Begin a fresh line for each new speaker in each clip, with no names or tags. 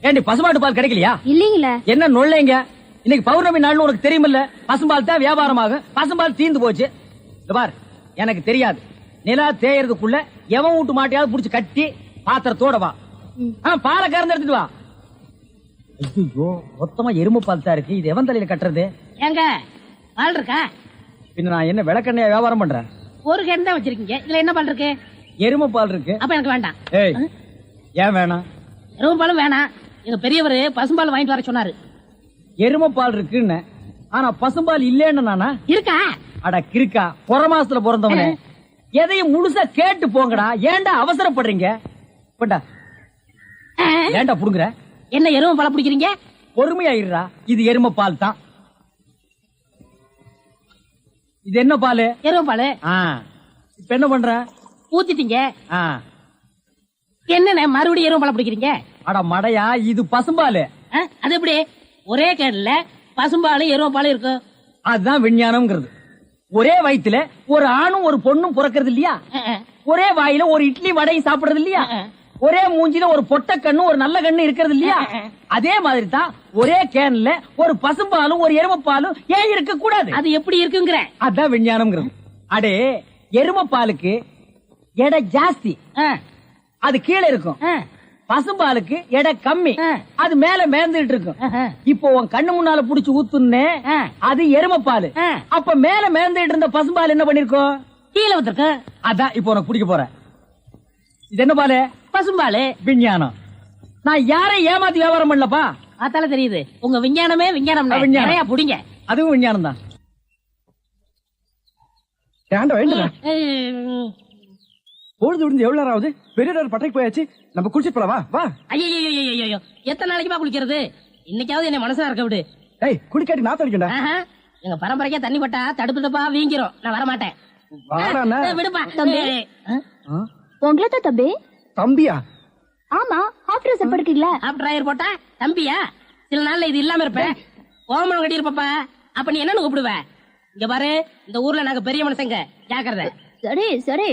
ஏண்டி பசுமாட்டு பால் கிடைக்கலையா?
இல்லீங்களே.
என்ன நொல்லைங்க? இன்னைக்கு பௌர்ணமி நாள்னு உனக்கு தெரியுமில்ல? பசும்பால் தான் வியாபாரமாகும். பசும்பால் தீந்து போச்சு. பார், எனக்கு தெரியாது. நிலா தேயறதுக்குள்ள எவன் வீட்டு மாட்டையாவது புடிச்சு கட்டி பாத்திரத்தோட வா. பாலை கறந்து எடுத்துட்டு வா. ஐயோ, மொத்தமா எருமை பால் தான் இருக்கு. இது எவன் தலையில கட்டுறது?
ஏங்க பால் இருக்கா?
பின்ன நான் என்ன விளக்கெண்ணையா வியாபாரம் பண்றேன்?
ஒரு கேன் தான் வச்சிருக்கீங்க. இதுல என்ன பால் இருக்கு?
எருமை பால் இருக்கு.
அப்ப எனக்கு வேண்டாம்.
ஏய், ஏன் வேணாம்?
எருமை பாலும் வேணாம். எங்க பெரியவர் பசும்பால் வாங்கிட்டு வர சொன்னாரு.
எருமை பால் இருக்குன்னு, ஆனா பசும்பால் இல்லேன்னு நானா?
இருக்கா?
அட கிறுக்கா, புற மாசத்துல பிறந்தவனே, எதையும் முழுசா கேட்டு போங்கடா. ஏன்டா அவசரப்படுறீங்க? போண்டா, ஏன்டா புடுங்குற?
என்ன எருமை பாலை பிடிக்கிறீங்க?
பொறுமையாயிருடா. இது எருமை பால் தான். இது என்ன பால்?
எருமை பால்.
இப்ப என்ன பண்ற?
ஊத்திட்டீங்க.
ஆ.
என்னண்ணே மறுபடியும் எருமை பாலை பிடிக்கிறீங்க?
அட மடையா, இது பசும்பால்.
அது எப்படி ஒரே கேன்ல பசும்பாலும் எருமை பாலும் இருக்கும்?
அதுதான் விஞ்ஞானம்ங்கிறது. ஒரே வயித்துல ஒரு ஆணும் ஒரு பொண்ணும் பிறக்கிறது இல்லையா? ஒரே வாயில ஒரு இட்லி வடையும் சாப்பிடுறது இல்லையா? ஒரே மூஞ்சில ஒரு பொட்ட கண்ணு ஒரு நல்ல கண்ணு இருக்கிறது இல்லையா? அதே மாதிரி தான் ஒரே கேன்ல ஒரு பசும்பாலும் ஒரு எருமை பாலும் ஏன் இருக்க கூடாது?
அது எப்படி இருக்குங்கிற?
அதான் விஞ்ஞானம்ங்கிறது. அடே, எருமை பாலுக்கு எடை ஜாஸ்தி, அது கீழே இருக்கும். பசும்பாலுக்கு எடை கம்மி, அது மேல மேந்துட்டு இருக்கும். இப்போ உன் கண்ணு முன்னால புடிச்சு ஊத்துனே, அது எருமை பால். அப்ப மேல மேந்துட்டு இருந்த பசும்பால் என்ன பண்ணிருக்கோம்?
கீழே ஊத்திருக்கு.
அதான் இப்போ உனக்கு குடிக்க போற. இது என்ன பாலு?
பசும்பாலு.
விஞ்ஞானம். நான் யாரையும் ஏமாத்தி வியாபாரம் பண்ணலப்பா.
அதால தெரியுது உங்க விஞ்ஞானமே விஞ்ஞானம். நிறைய புடிங்க.
அதுவும் விஞ்ஞானம் தான்.
பொழுது விடுந்து எவ்வளவு நேரம் ஆகுது? பெரிய பட்டைக்கு போயாச்சு. நம்ம குளிச்சிட்டு போலாம். வா வா.
ஐயோ, எத்தனை நாளைக்குமா குளிக்கிறது? இன்னைக்காவது என்ன மனசா இருக்க விடு.
ஏய், குளிக்காட்டி நான் தடிக்கண்டா.
எங்க பரம்பரைக்கா தண்ணி பட்டா தடுப்பு தப்பா வீங்கிரும். நான் வர மாட்டேன். விடுப்பா.
உங்களை தான் தம்பி.
தம்பியா?
ஆமா, ஹாஃப் ட்ரெஸ் படுக்கீங்களா?
ஹாஃப் டிரைவர் போட்டா தம்பியா? சில நாள்ல இது இல்லாம இருப்பேன். ஓமனம் கட்டி இருப்பப்பா. அப்ப நீ என்னன்னு கூப்பிடுவ? இங்க பாரு, இந்த ஊர்ல நாங்க பெரிய மனுஷங்க, ஜாக்கிரதை.
சரி சரி.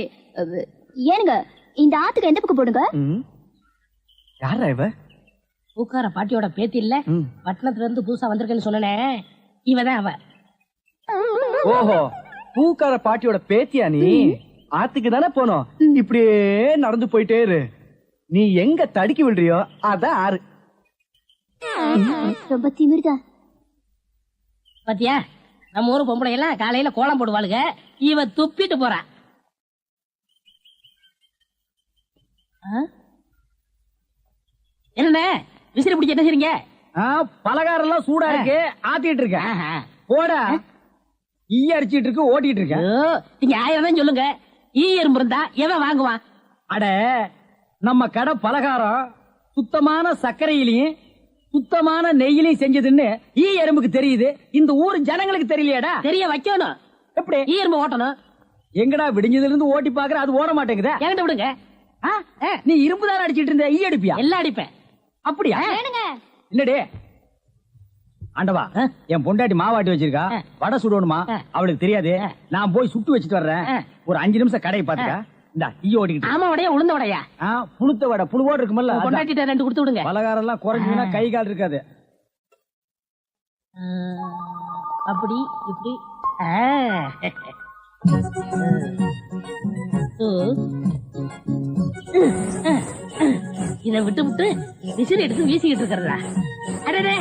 ஏனுங்க, இந்த ஆத்துக்கு எந்த பக்கம் போடுங்க?
யாரா இவ?
பூக்கார பாட்டியோட பேத்தி இல்ல, பட்டணத்துல இருந்து புதுசா வந்திருக்கேன்னு சொன்னனே, இவதான் அவ.
ஓஹோ, பூக்கார பாட்டியோட பேத்தியா நீ? ஆத்துக்கு தானே போனோம். இப்படியே நடந்து போயிட்டே இரு. நீ எங்க தடுக்கி விடுறியோ அதான் ஆறு.
ரொம்ப திமிர்தா.
பாத்தியா, நம்ம ஊரு பொம்பளை எல்லாம் காலையில கோலம் போடுவாளுங்க. இவ துப்பிட்டு போறா. என்ன விசிறி பிடிக்க என்ன செய்றீங்க?
பலகாரம் எல்லாம் சூடா இருக்கு, ஆத்திட்டு இருக்கேன். போடா, ஈ அடிச்சிட்டு இருக்கு, ஓட்டிட்டு இருக்கேன்.
நீங்க 1000 தான் சொல்லுங்க. ஈ எறும்பு இருந்தா எவன் வாங்குவான்?
அட, நம்ம கடை பலகாரம் சுத்தமான சர்க்கரையிலையும் சுத்தமான நெய்யிலையும் செஞ்சதுன்னு ஈ எறும்புக்கு தெரியுது. இந்த ஊர் ஜனங்களுக்கு தெரியலையாடா?
தெரிய வைக்கணும்.
எப்படி?
ஈ எறும்பு ஓட்டணும்.
எங்கடா விடிஞ்சதுல இருந்து ஓட்டி பாக்குற, அது ஓட மாட்டேங்குதா?
என்கிட்ட விடுங்க.
நீ இரும்பு தான் அடிச்சிட்டு இருந்த, ஈ அடிப்பியா?
எல்லாம் அடிப்பேன்.
அப்படியா? என்னடே ஆண்டவா, என் பொண்டாட்டி மாவாட்டி வச்சிருக்கா, வடை சுடணுமா? அவளுக்கு தெரியாது. நான் போய் சுட்டு வச்சுட்டு வர்றேன். ஒரு 5 நிமிஷம் கடையை பாத்துக்க. இந்த ஈ ஓட்டிக்கிட்டு.
ஆமா, வடையா உளுந்த வடையா?
புளுத்த வடை, புழுவோடு இருக்குமல்ல.
பொண்டாட்டிட்ட 2 கொடுத்து விடுங்க. பலகாரம்
எல்லாம் குறைஞ்சுனா கை கால் இருக்காது.
அப்படி இப்படி. இதை விட்டு விட்டு விசிறி எடுத்து வீசிக்கிட்டு இருக்கிறதா? அடடே,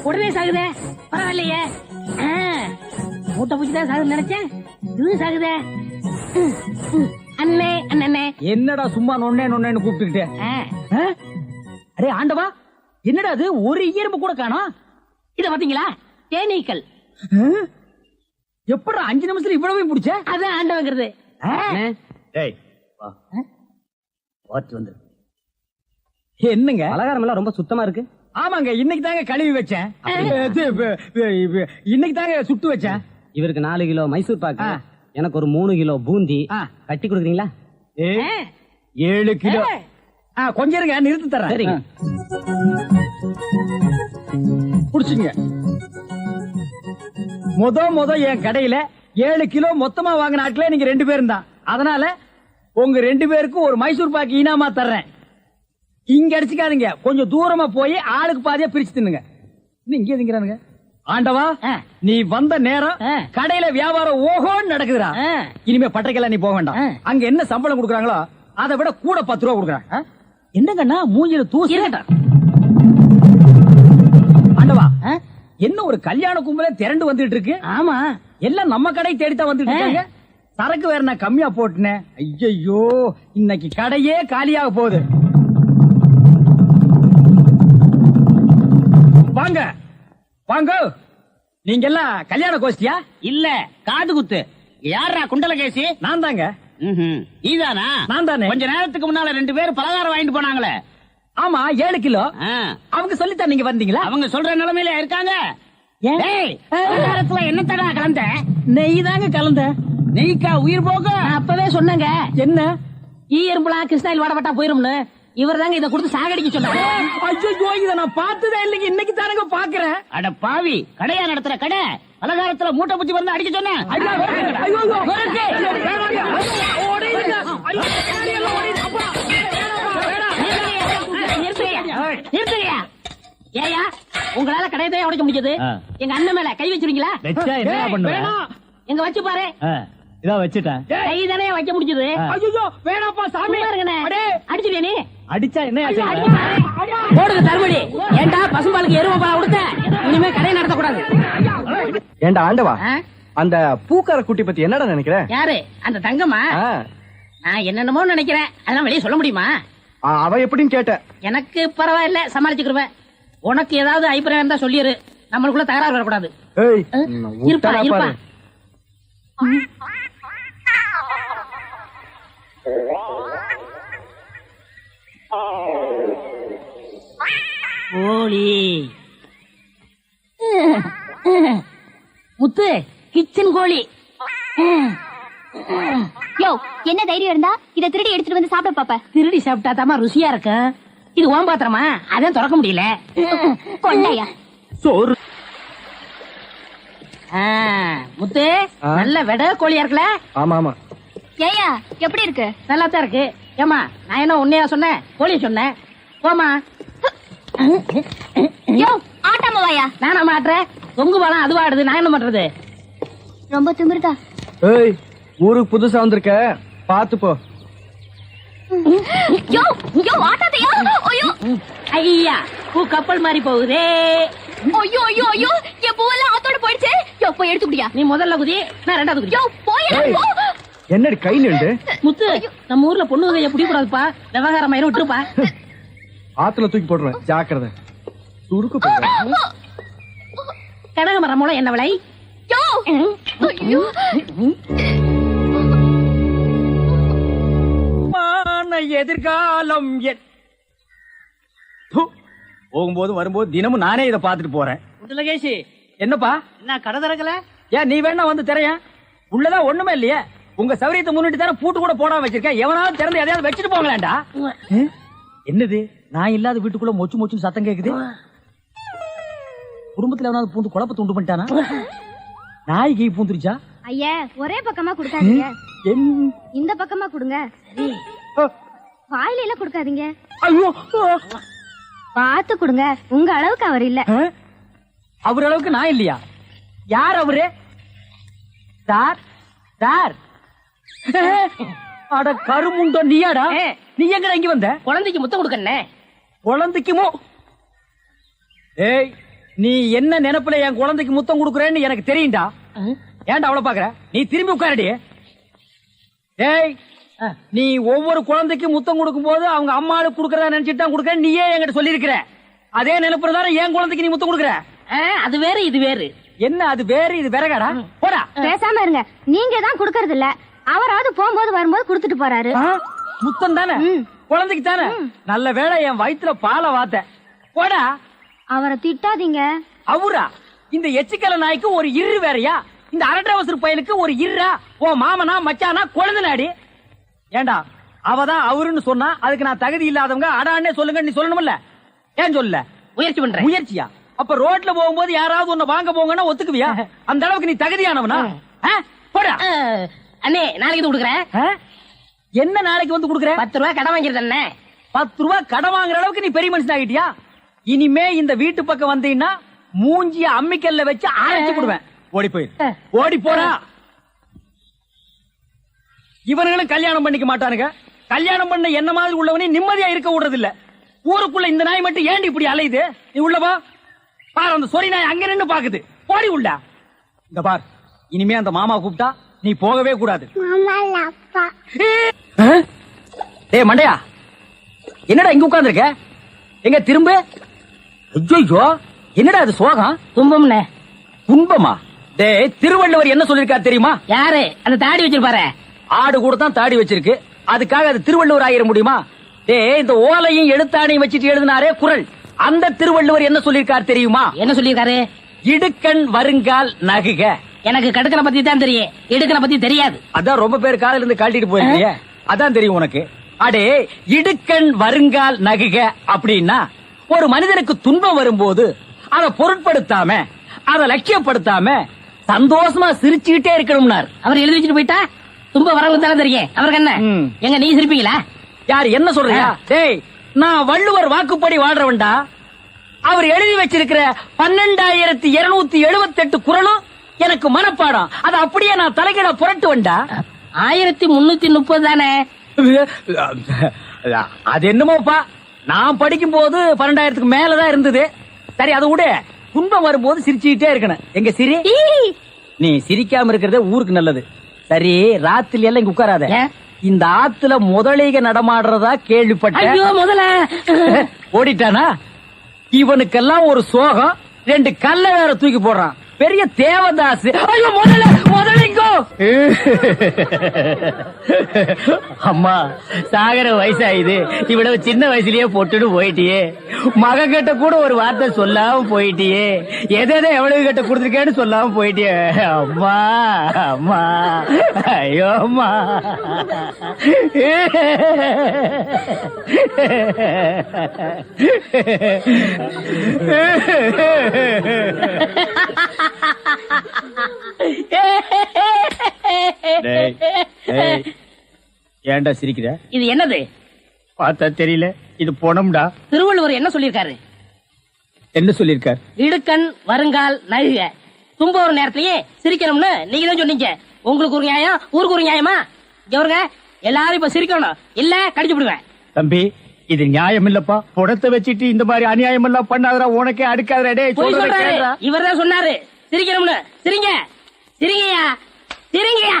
உடனே சாகுதே. பரவாயில்லையே, மூட்டை பூச்சிதான் சாகுது நினைச்சேன். இது சாகுதே. அண்ணே அண்ணே,
என்னடா சும்மா நொன்னே நொன்னேன்னு கூப்பிட்டுக்கிட்டே? அரே ஆண்டவா, என்னடா அது? ஒரு இயற்பு கூட காணோம்.
இத பாத்தீங்களா? தேனீக்கள்.
எப்படா 5 நிமிஷத்துல இவ்வளவு பிடிச்ச?
அதான் ஆண்டவங்கிறது.
என்னங்க பலகாரம் எல்லாம் ரொம்ப சுத்தமா இருக்கு? ஆமாங்க, இன்னைக்கு தாங்க கழுவி வச்சேன். இன்னைக்கு தாங்க சுட்டு வச்சேன்.
இவருக்கு 4 கிலோ மைசூர் பாக்கு, எனக்கு ஒரு 3 கிலோ பூந்தி கட்டி கொடுக்குறீங்களா?
7 கிலோ. கொஞ்சம் இருங்க, நிறுத்தி தரேன்.
சரிங்க.
புடிச்சுங்க. முத என் கடையில 7 கிலோ மொத்தமா வாங்கின ஆட்களே நீங்க 2 பேரும் தான். அதனால உங்க 2 பேருக்கும் ஒரு மைசூர் பாக்கு இனாமா தர்றேன். இங்க அடிச்சுக்காதீங்க, கொஞ்சம் தூரமா போய் ஆளுக்கு பாதியா பிரிச்சு தின்னுங்க. இன்னும் இங்கே திங்கிறானுங்க. ஆண்டவா, நீ வந்த நேரம் கடையில வியாபாரம் ஓஹோன்னு நடக்குதுடா. இனிமே பட்டைக்கெல்லாம் நீ போக வேண்டாம். அங்க என்ன சம்பளம் கொடுக்குறாங்களோ அதை விட கூட 10 ரூபா கொடுக்குறாங்க. என்னங்கண்ணா மூஞ்சில தூசி. ஆண்டவா, என்ன ஒரு கல்யாண கும்பலே திரண்டு வந்துட்டு இருக்கு.
ஆமா,
எல்லாம் நம்ம கடை தேடித்தான் வந்துட்டு இருக்காங்க. சரக்கு வேற நான் கம்மியா போட்டுனேன். ஐயோ, இன்னைக்கு கடையே காலியாக போகுது. வாங்க வாங்க, நீங்க எல்லாம் கல்யாண கோஷ்டியா?
இல்ல, காது குத்து. யாரா குண்டலகேசி?
நான் தாங்க.
நீதானா?
நான் தானே.
கொஞ்ச நேரத்துக்கு முன்னால 2 பேர் பலகாரம் வாங்கிட்டு போனாங்களே.
ஆமா, 7 கிலோ.
ஆ,
அவங்க சொல்லித்தான் நீங்க வந்தீங்களா?
அவங்க சொல்ற நிலைமையில இருக்காங்க. டேய், பலகாரத்துல என்ன தடா கலந்த?
நெய் தாங்க கலந்த.
நெய்க்கா உயிர் போக?
நான் அப்பவே சொன்னேங்க.
என்ன?
எறும்புலாம் கிருஷ்ணாயில் வாடப்பட்டா போயிரும்னு. இவர் தாங்க இதை கொடுத்து சாகடிக்க சொன்னாங்க.
ஐயோ, இத நான் பார்த்ததே இல்லைங்க, இன்னைக்கு தானங்க பாக்குறேன்.
அட பாவி, கடையா நடத்துற கடை, பலகாரத்துல மூட்டை பூச்சி வந்து அடிக்க சொன்னேன்.
ஏயா, உங்களால கடையத்தையே உடைக்க முடிஞ்சது. எங்க அண்ணன் மேல கை வச்சிருக்கீங்களா? எங்க வச்சு பாரு.
இதான் வச்சுட்டேன்.
கை தானே வைக்க முடிஞ்சது.
ஐயோ, வேணாப்பா சாமி.
அடிச்சிருவியா நீ?
அடிச்சா என்ன
போடுங்க தருமடி. ஏண்டா பசும்பாலுக்கு எருமை பால் கொடுத்த? இனிமே கடை நடத்தக்கூடாது.
ஏண்டா ஆண்டவா, அந்த பூக்கார குட்டி பத்தி என்னடா நினைக்கிற?
யாரு அந்த தங்கம்மா? நான் என்னென்னமோ நினைக்கிறேன், அதெல்லாம் வெளியே சொல்ல முடியுமா?
அவ எப்படின்னு கேட்ட.
எனக்கு பரவாயில்ல, சமாளிச்சுக்கிருவேன். உனக்கு ஏதாவது அபிப்பிராயம் இருந்தா சொல்லிரு, நம்மளுக்குள்ள தகராறு வரக்கூடாது.
ஏய்,
இருப்பா இருப்பா. கோழி முத்து, கிச்சன் கோழி.
யோ, என்ன தைரியம் இருந்தா இத திருடி எடுத்துட்டு வந்து சாப்பிட பாப்ப?
திருடி சாப்பிட்டா தாமா ருசியா இருக்கும். இது ஓம் பாத்திரமா, அதான் திறக்க முடியல.
கொண்டையா
சோறு.
முத்து, நல்ல வெட கோழியா இருக்குல்ல?
ஆமா ஆமா.
ஏயா, எப்படி இருக்கு?
நல்லா தான் இருக்கு. ஏமா, நான் என்ன உன்னையா சொன்னேன், கோழிய சொன்னேன். போமா.
யோ, ஆட்டாம வாயா.
நானா மாட்டுறேன்? தொங்கு பாலம் அதுவா ஆடுது, நான் என்ன பண்றது?
ரொம்ப திமிருதா.
ஏய், ஊருக்கு புதுசா வந்திருக்க, பாத்து போ.
யோ யோ, ஆட்டாதையா. ஐயோ
ஐயா, பூ கப்பல் மாதிரி போகுதே.
ஐயோ ஐயோ ஐயோ, என் பூவெல்லாம் ஆத்தோட போயிடுச்சு. யோ, போய் எடுத்து குடியா.
நீ முதல்ல குதி, நான் ரெண்டாவது குதி.
யோ, போய்
ஏய், என்னடி கை நின்று?
முத்து, நம்ம ஊர்ல பொண்ணு கைய பிடிக்க கூடாதுப்பா, விவகாரம் ஆயிரம் விட்டுருப்பா.
ஆத்துல தூக்கி போட்டுருவேன், ஜாக்கிரதை. சுருக்கு போடுறேன்.
கனகமரம் மூலம் என்ன விலை?
யோ, ஐயோ.
எதிர்காலம் போகும்போது வரும்போது தினமும் நானே இதை பார்த்துட்டு போறேன்.
குண்டலகேசி,
என்னப்பா?
என்ன கடை திறக்கல?
ஏன் நீ வேணா வந்து திரையா? உள்ளதான் ஒண்ணுமே இல்லையே. உங்க சௌரியத்தை முன்னிட்டு தானே பூட்டு கூட போடாம வச்சிருக்கேன். எவனாவது திறந்து எதையாவது வச்சுட்டு போங்களாண்டா. என்னது, நான் இல்லாத வீட்டுக்குள்ள மொச்சு மொச்சு சத்தம் கேக்குது. குடும்பத்துல எவனாவது பூந்து குழப்பத்தை உண்டு பண்ணிட்டானா? நாய்க்கு பூந்துருச்சா?
ஐயா, ஒரே பக்கமா கொடுக்காதீங்க,
என்-
இந்த பக்கமா கொடுங்க. வாயில எல்லாம் கொடுக்காதீங்க,
ஐயோ,
பார்த்து கொடுங்க. உங்க அளவுக்கு அவர் இல்ல.
அவர் அளவுக்கு நான் இல்லையா? யார் அவரு? Sir sir. அட கருமுண்டோ, நீயாடா? நீ எங்கடா இங்க வந்த?
குழந்தைக்கு முத்தம் கொடுக்கண்ணே.
குழந்தைக்குமோ? ஏய், நீ என்ன நினைப்புல என் குழந்தைக்கு முத்தம் கொடுக்குறேன்னு எனக்கு தெரியும்டா. ஏன்டா அவ்வளவு பாக்குற? நீ திரும்பி உட்காரடி. ஏய், நீ ஒவ்வொரு குழந்தைக்கு முத்தம் கொடுக்கும் போது அவங்க அம்மாளுக்கு கொடுக்கறதா நினைச்சிட்டு தான் கொடுக்கறேன் நீயே என்கிட்ட சொல்லி இருக்கிற. அதே நினைப்புல தானே என் குழந்தைக்கு நீ முத்தம் கொடுக்குற.
அது வேற இது வேறு.
என்ன அது வேறு இது வேறகாடா? போடா.
பேசாம இருங்க, நீங்க தான் கொடுக்கறது இல்ல. அவராவது போகும்போது வரும்போது கொடுத்துட்டு போறாரு.
முத்தம் தானே குழந்தைக்கு தானே? நல்ல வேளை என் வயித்துல பாலை வாத்த. போடா.
அவரை திட்டாதீங்க.
அவரா? இந்த எச்சிக்கல நாய்க்கு ஒரு இரு வேறையா? இந்த அரட்டை அவசர பயலுக்கு ஒரு இருரா? ஓ மாமனா மச்சானா குழந்தை நாடி. ஏண்டா, அவதான் அவருன்னு சொன்னா அதுக்கு நான் தகுதி இல்லாதவங்க அடான்னே சொல்லுங்க நீ சொல்லணும்ல? ஏன் சொல்ல?
முயற்சி பண்றேன்.
முயற்சியா? அப்ப ரோட்ல போகும்போது யாராவது உன்னை வாங்க போங்கன்னா ஒத்துக்குவியா? அந்த அளவுக்கு நீ தகுதியானவனா? போடா.
அண்ணே, நாளைக்கு கொடுக்குறேன்.
என்ன நாளைக்கு வந்து கொடுக்குற?
10 ரூபாய் கடன் வாங்கிருது அண்ணே.
10 ரூபாய் கடன் வாங்குற அளவுக்கு நீ பெரிய மனுஷன் ஆகிட்டியா? இனிமே இந்த வீட்டு பக்கம் வந்தீங்கன்னா மூஞ்சிய அம்மிக்கல்ல வச்சு அரைச்சு விடுவேன். ஓடி போயிரு, ஓடி போடா. இவனுங்களும் கல்யாணம் பண்ணிக்க மாட்டானுங்க. கல்யாணம் பண்ண என்ன மாதிரி உள்ளவனே நிம்மதியா இருக்க விடுறது இல்ல. ஊருக்குள்ள இந்த நாய் மட்டும் ஏண்டி இப்படி அலையுது? நீ உள்ளவா பாரு, அந்த சொறி நாய் அங்க நின்னு பாக்குது. போடி உள்ள. இந்த பார், இனிமே அந்த மாமா கூப்பிட்டா நீ போகவே கூடாது. டேய் மண்டையா, என்னடா இங்க உட்கார்ந்திருக்க? எங்க திரும்ப? ஐயோ, என்னடா அது சோகம்?
துன்பம்னே.
துன்பமா? டேய், திருவள்ளுவர் என்ன சொல்லிருக்காரு தெரியுமா?
யாரு அந்த தாடி வச்சிருப்பாரு?
ஆடு கூட தான் தாடி வச்சிருக்கு, அதுக்காக அது திருவள்ளுவர் ஆயிர முடியுமா? டேய், இந்த ஓலையும் எழுத்தாணையும் வச்சிட்டு எழுதினாரே குறள், அந்த திருவள்ளுவர் என்ன சொல்லிருக்காரு தெரியுமா?
என்ன சொல்லிருக்காரு?
இடுக்கண் வருங்கால் நகுக.
எனக்கு கடுக்கனை பத்தி தான் தெரியும், இடுக்கனை பத்தி தெரியாது.
அதான் ரொம்ப பேர் காலையில இருந்து கழட்டிட்டு போயிருக்கீங்க, அதான் தெரியும் உனக்கு. அடே, இடுக்கண் வருங்கால் நகுக அப்படின்னா ஒரு மனிதனுக்கு துன்பம் வரும்போது அதை பொருட்படுத்தாம, அதை லட்சியப்படுத்தாம சந்தோஷமா சிரிச்சுக்கிட்டே இருக்கணும்னார்.
அவர் எழுதி வச்சுட்டு போயிட்டா துன்பம் வரவங்க தானே தெரியும். அவருக்கு என்ன? எங்க நீ சிரிப்பீங்களா?
யார் என்ன சொல்றியா? டேய், நான் வள்ளுவர் வாக்குப்படி வாழ்றவன்டா. அவர் எழுதி வச்சிருக்கிற 12,278 குறளும் எனக்கு மனப்பாடம். அது அப்படியே நான் தலைகீழ புரட்டுவன்டா.
1330 தானே?
அது என்னமோப்பா, நான் படிக்கும் போது 12,000க்கு மேலதான் இருந்தது. சரி, அது விட துன்பம் வரும்போது சிரிச்சுக்கிட்டே இருக்கணும். எங்க சிரி, நீ சிரிக்காம இருக்கிறதே ஊருக்கு நல்லது. சரி, ராத்திரி எல்லாம் இங்க உட்காராத. இந்த ஆத்துல முதலைக நடமாடுறதா கேள்விப்பட்டேன்.
ஐயோ, முதல்ல
ஓடிட்டானா? இவனுக்கெல்லாம் ஒரு சோகம், 2 கல்ல வேற தூக்கி போடுறான். பெரிய தேவதாஸ். ஐயோ, முதலிங்கோ. அம்மா, சாகர வயசாயுது, இவ்வளவு சின்ன வயசுலயே பொட்டுட்டு போயிட்டியே. மகன் கிட்ட கூட ஒரு வார்த்தை சொல்லாம போயிட்டியே. எதை எவ்வளவு கிட்ட கொடுத்துருக்கேன்னு சொல்லாம போயிட்டியே. அம்மா, அம்மா, ஐயோ அம்மா. ஏன்டா சிரிக்கிற?
இது என்னது?
பார்த்தா தெரியல, இது பொணம்டா.
திருவள்ளுவர் என்ன சொல்லிருக்காரு?
என்ன சொல்லிருக்காரு?
இடுக்கண் வருங்கால் நகுக. துன்ப ஒரு நேரத்திலேயே சிரிக்கணும்னு நீங்க தான் சொன்னீங்க. உங்களுக்கு ஒரு நியாயம், ஊருக்கு ஒரு நியாயமா? இவருங்க எல்லாரும் இப்ப சிரிக்கணும், இல்ல கடிச்சு விடுவேன்.
தம்பி, இது நியாயம் இல்லப்பா. புடத்தை வச்சிட்டு இந்த மாதிரி அநியாயம் எல்லாம் பண்ணாதடா, உனக்கே அடுக்காதடா.
இவர் தான் சொன்னாரு சிரிக்கணும்னு. சிரிங்க, சிரிங்கயா, சிரிங்கயா.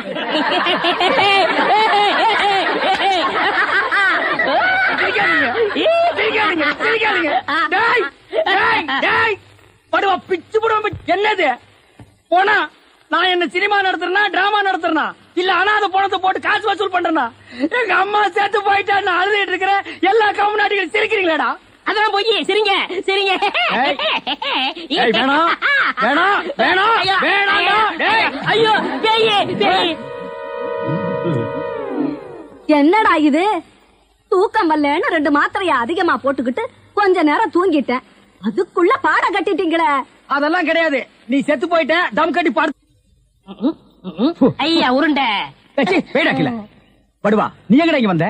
பிச்சு போடுவோம். என்னது போனா? நான் என்ன சினிமா நடத்துறேனா, டிராமா நடத்துறேனா, இல்ல அனாதை பணத்தை போட்டு காசு வசூல் பண்றேனா? எங்க அம்மா சேர்த்து போயிட்டா நான் அழுதுட்டு இருக்கிறேன். எல்லா கம்நாட்டிகளும் சிரிக்கிறீங்களாடா?
அதெல்லாம் போய் சிரிங்க, சிரிங்க.
வேணாம், வேணாம், வேணாம், வேணாம்.
ஐயோ, பேய்.
என்னடா இது? தூக்கம் வரலன்னு 2 மாத்திரைய அதிகமா போட்டுக்கிட்டு கொஞ்ச நேரம் தூங்கிட்டேன். அதுக்குள்ள பாட கட்டிட்டீங்களே.
அதெல்லாம் கிடையாது, நீ செத்து போயிட்ட. தம் கட்டி பாடு.
ஐயா உருண்டை.
படுவா, நீ எங்கடா இங்க வந்த?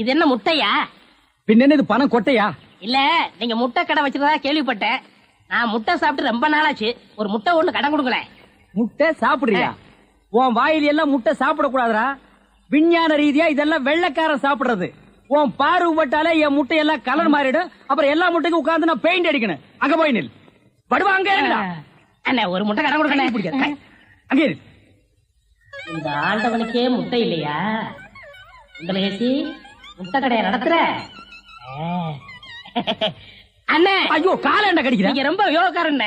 இது என்ன முட்டையா?
பின்ன இது பணம் கொட்டையா?
இல்ல, நீங்க முட்டை கடை வச்சிருந்தா கேள்விப்பட்டேன். நான் முட்டை சாப்பிட்டு ரொம்ப நாளாச்சு. ஒரு முட்டை ஒண்ணு கடன் கொடுங்களேன்.
முட்டை சாப்பிடுறியா? உன் வாயில எல்லாம் முட்டை சாப்பிட கூடாதுடா. விஞ்ஞான ரீதியா இதெல்லாம் வெள்ளைக்காரன் சாப்பிடுறது. உன் பார்வை பட்டாலே என் முட்டை எல்லாம் கலர் மாறிடும். அப்புறம் எல்லா முட்டைக்கும் உட்கார்ந்து நான் பெயிண்ட் அடிக்கணும். அங்க போய் நில். படுவா, அங்க இருடா.
அண்ணா, ஒரு முட்டை கடன் கொடுக்கணும்.
அங்க இரு.
இந்த ஆண்டவனுக்கே முட்டை இல்லையா? உங்களுக்கு முட்டை கடையை நடத்துற அண்ணே.
ஐயோ, காலாண்ட கடிக்கிற.
நீங்க ரொம்ப யோகக்காரன்.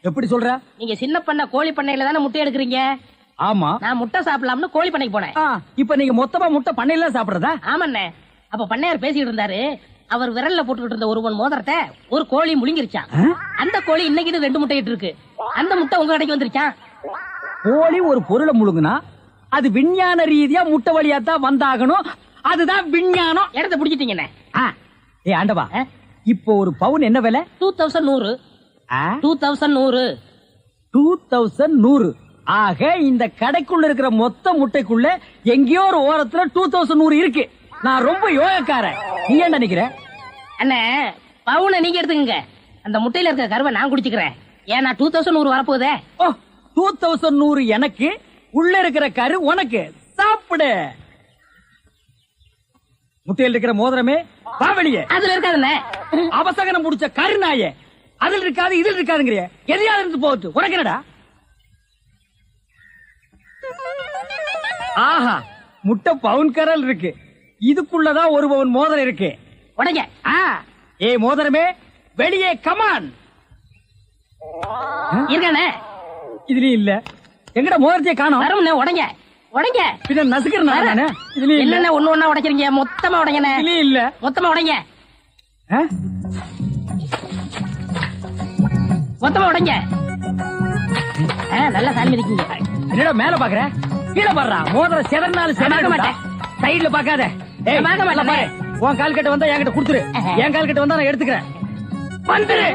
எப்படி சொல்ற?
நீங்க சின்ன பண்ண கோழி பண்ணையில தானே முட்டை எடுக்கிறீங்க?
ஆமா.
நான் முட்டை சாப்பிடலாம்னு கோழி பண்ணைக்கு போனேன்.
இப்ப நீங்க மொத்தமா முட்டை பண்ணையில சாப்பிடுறதா?
ஆமாண்ணே. அப்ப பண்ணையார் பேசிட்டு இருந்தாரு. அவர் விரல்ல போட்டுக்கிட்டு இருந்த ஒருவன் மோதிரத்தை ஒரு கோழி முழுங்கிருச்சான். அந்த கோழி இன்னைக்கு 2 முட்டை இட்டு இருக்கு. அந்த முட்டை உங்க கடைக்கு வந்துருச்சான்.
கோழி ஒரு பொருளை முழுங்குனா அது விஞ்ஞான ரீதியா முட்டை வழியா தான் வந்தாகணும். அதுதான் விஞ்ஞானம்.
இடத்தை பிடிச்சிட்டீங்கண்ணே.
ஏ ஆண்டவா, இப்போ ஒரு பவுன் என்ன விலை?
2100. 2100.
2100. ஆக இந்த கடைக்குள்ள இருக்கிற மொத்த முட்டைக்குள்ள எங்கேயோ ஒரு ஓரத்துல 2100 இருக்கு. நான் ரொம்ப யோகக்காரன். நீ ஏன் நினைக்கிற?
அண்ணே பவுனை நீங்க எடுத்துக்கங்க, அந்த முட்டையில இருக்க கருவை நான் குடிச்சுக்கிறேன். ஏன்னா 2100 வரப்போகுதே.
ஓ 2100 எனக்கு, உள்ள இருக்கிற கரு உனக்கு. சாப்பிடு. முட்டையில் இருக்கிற மோதிரமே வா வெளியே.
அதுல இருக்காதுண்ணே.
அவசகனம் முடிச்ச கரு நாயே, அதில் இருக்காது இதில் இருக்காதுங்கிறிய. எதையாவது இருந்து போகுது உனக்கு என்னடா? ஆஹா, முட்டை பவுன் கரல் இருக்கு. இதுக்குள்ளதான் 1 பவுன் மோதிரம் இருக்கு.
உடைங்க.
ஏ மோதிரமே வெளியே கமான்.
இருக்கானே
இதுலயும் இல்ல. எங்கட மோதிரத்தையே காணோம்.
வரமுண்ணே. உடைங்க உடைங்க.
பின்ன நசுக்கிறேன் நானு. இதுலயும் இல்ல.
இல்லண்ணே, ஒண்ணு ஒண்ணா உடைக்கிறீங்க. மொத்தமா உடைங்கண்ணே.
இதுலயும் இல்ல.
மொத்தமா உடைங்க.
ஆ?
மொத்தமா உடைங்க. நல்லா சாமி இருக்கீங்க.
என்னடா மேல பாக்குற? கீழே பாடுறா. மோதிரம் செதறினாலும் செதற மாட்டேன். சைடுல பாக்காத. ஏய்
பார்க்க மாட்டேன்.
பாரு, உன் கால் கட்ட வந்தா என்கிட்ட கொடுத்துரு. என் கால் கட்ட வந்தா நான் எடுத்துக்கிறேன். வந்துரு.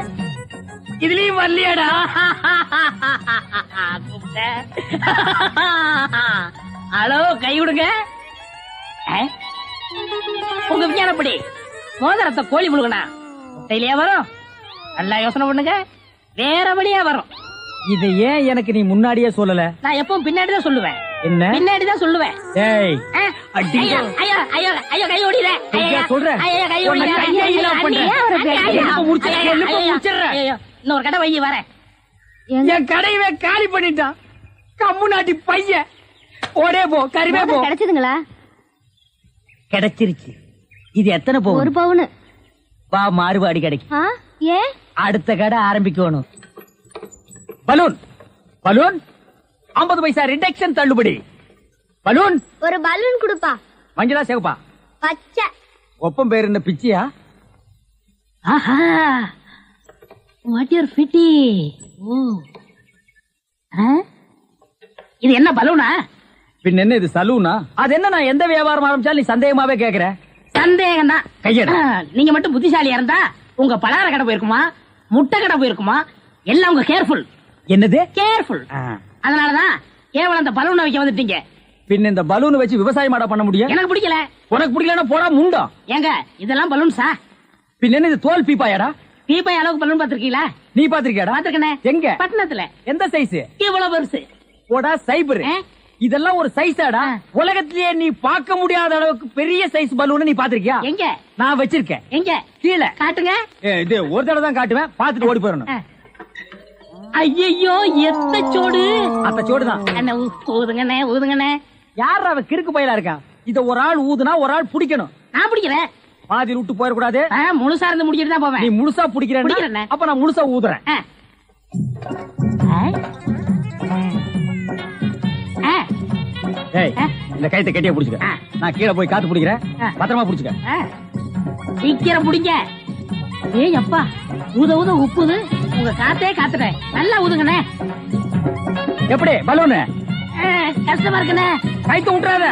இதுலயும் வரலையாடா?
ஹலோ, கை விடுங்க. உங்க விஞ்ஞானப்படி மோதிரத்தை கோழி முழுகனா முட்டையிலேயே வரும். நல்லா யோசனை பண்ணுங்க, வேற வழியா வரும்.
இதை ஏன் எனக்கு நீ முன்னாடியே சொல்லல?
நான் எப்பவும் பின்னாடிதான் சொல்லுவேன்.
என்ன?
பின்னாடிதான் சொல்லுவேன்.
ஏய்
ஐயோ ஐயோ ஐயோ ஐயோ, கை ஓடிற.
சொல்றேன்.
ஐயோ கை ஓடிற. இன்னொரு கடை வை வரேன்.
என் கடையவே காலி பண்ணிட்டான் கம்மு நாட்டி பையன். ஓடே போ, கருவே போ.
கிடைச்சதுங்களா?
கிடைச்சிருச்சு. இது எத்தனை
1
போகும்?
பவுன்.
வா மாறுபாடி கிடைக்கும்.
ஏன்?
அடுத்த கடை ஆரம்பிக்கணும். பலூன் பலூன் 50 பைசா ரிடக்ஷன் தள்ளுபடி. பலூன்.
ஒரு பலூன் கொடுப்பா.
மஞ்சளா சிவப்பா?
பச்சை.
ஒப்பம் பேர் என்ன பிச்சியா?
ஆஹா, வாட் யூர் ஃபிட்டி. ஓ, இது என்ன பலூனா?
பின் என்ன இது சலூனா? அது என்ன, நான் எந்த வியாபாரம் ஆரம்பிச்சாலும் நீ சந்தேகமாவே கேக்குற.
சந்தேகம் தான்.
கையெடு.
நீங்க மட்டும் புத்திசாலியா இருந்தா உங்க பலகார கடை போயிருக்குமா, முட்டை கடை போயிருக்குமா, எல்லாம் உங்க கேர்ஃபுல்.
என்னது
கேர்ஃபுல்? அதனாலதான் கேவலம் அந்த பலூனை வைக்க வந்துட்டீங்க.
பின் இந்த பலூன் வச்சு விவசாயம் பண்ண முடியும்?
எனக்கு பிடிக்கல.
உனக்கு பிடிக்கலன்னா போடா முண்டம்.
ஏங்க இதெல்லாம் பலூன்ஸா?
பின் என்ன இது தோல் பீப்பாயாடா?
பீப்பாய் அளவுக்கு பலூன் பாத்திருக்கீங்களா?
நீ பாத்திருக்கியாடா?
பாத்திருக்கனே.
எங்க?
பட்டணத்துல.
எந்த சைஸ்?
இவ்வளவு பெருசு.
போடா சைபர். இதெல்லாம் ஒரு சைஸாடா? உலகத்திலேயே நீ பார்க்க முடியாத அளவுக்கு பெரிய சைஸ் பலூன் நீ பாத்திருக்கியா?
எங்க?
நான் வச்சிருக்கேன்.
எங்க?
கீழே
காட்டுங்க.
இது ஒரு தடவை தான் காட்டுவேன், பாத்துட்டு ஓடி போயிடணும்.
ஐயோ, எத்த சோடு.
அந்த சோடுதான்.
அண்ணே ஊதுங்கண்ணே, ஊதுங்கண்ணே.
யார் அவ கிறுக்கு பயிலா இருக்கான்? இத ஒரு ஆள் ஊதுனா ஒரு ஆள் பிடிக்கணும்.
நான் பிடிக்கிறேன்.
பாதி விட்டு போயிடக்கூடாது.
முழுசா இருந்து முடிச்சிட்டு தான் போவேன்.
நீ முழுசா பிடிக்கிறேன்.
பிடிக்கிறேன்.
அப்ப நான் முழுசா ஊதுறேன். ஏய், இந்த கைத்தை கட்டியா புடிச்சுக்க. நான் கீழே போய் காத்து பிடிக்கிறேன். பத்திரமா புடிச்சுக்க.
சீக்கிரம் பிடிங்க. ஏய் அப்பா, ஊத ஊத உப்புது. உங்க காத்தே காத்துட்டேன். நல்லா ஊதுங்கண்ணே.
எப்படி பலூனு?
கஷ்டமா இருக்குண்ணே.
கைத்த விட்டுறாத.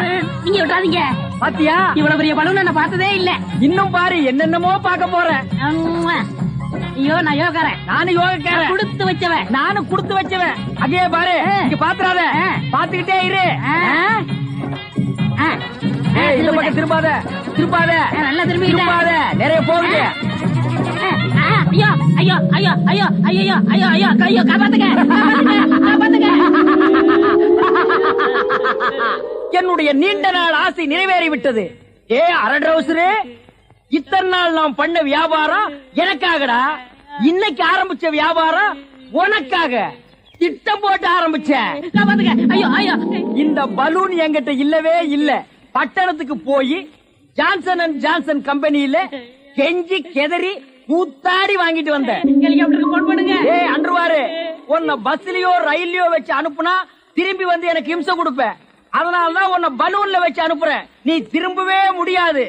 நீங்க விட்டாதீங்க.
பாத்தியா,
இவ்வளவு பெரிய பலூன் நான் பார்த்ததே இல்ல.
இன்னும் பாரு, என்னென்னமோ பார்க்க போறேன்.
ஐயோ, நான் யோகாரன்.
நானும் யோகக்காரன்.
கொடுத்து வச்சவன்.
நானும் கொடுத்து வச்சவன். அதே பாரு, இங்க பாத்துறாத. பாத்துக்கிட்டே இரு. இந்த பக்கம் திரும்பாத, திரும்பாத.
நல்லா திரும்பி
திரும்பாத, நிறைய போகுது.
ஐயோ ஐயோ ஐயோ ஐயோ ஐயோ ஐயோ ஐயோ ஐயோ, காப்பாத்துங்க, காப்பாத்துங்க.
என்னுடைய நீண்ட நாள் ஆசை நிறைவேறிவிட்டது. ஏ அரட்ரவுசரு, இத்தனை நாள் நாம் பண்ண வியாபாரம் எனக்காகடா. இன்னைக்கு ஆரம்பிச்ச வியாபாரம் உனக்காக. திட்டம் போட்டு ஆரம்பிச்சேன்.
காப்பாத்துங்க. ஐயோ ஐயோ. இந்த
பலூன் என்கிட்ட இல்லவே இல்ல. பட்டணத்துக்கு போய் ஜான்சன் அண்ட் ஜான்சன் கம்பெனியில கெஞ்சி கெதறி கூத்தாடி வாங்கிட்டு வந்தேன்.
ஹெலிகாப்டருக்கு போன் பண்ணுங்க.
ஏய் அன்றுவாரு, உன்னை பஸ்லயோ ரயில்லயோ வச்சு அனுப்புனா திரும்பி வந்து எனக்கு இம்சை கொடுப்பேன். அதனாலதான் உன்னை பலூன்ல வச்சு அனுப்புறேன். நீ திரும்பவே முடியாது.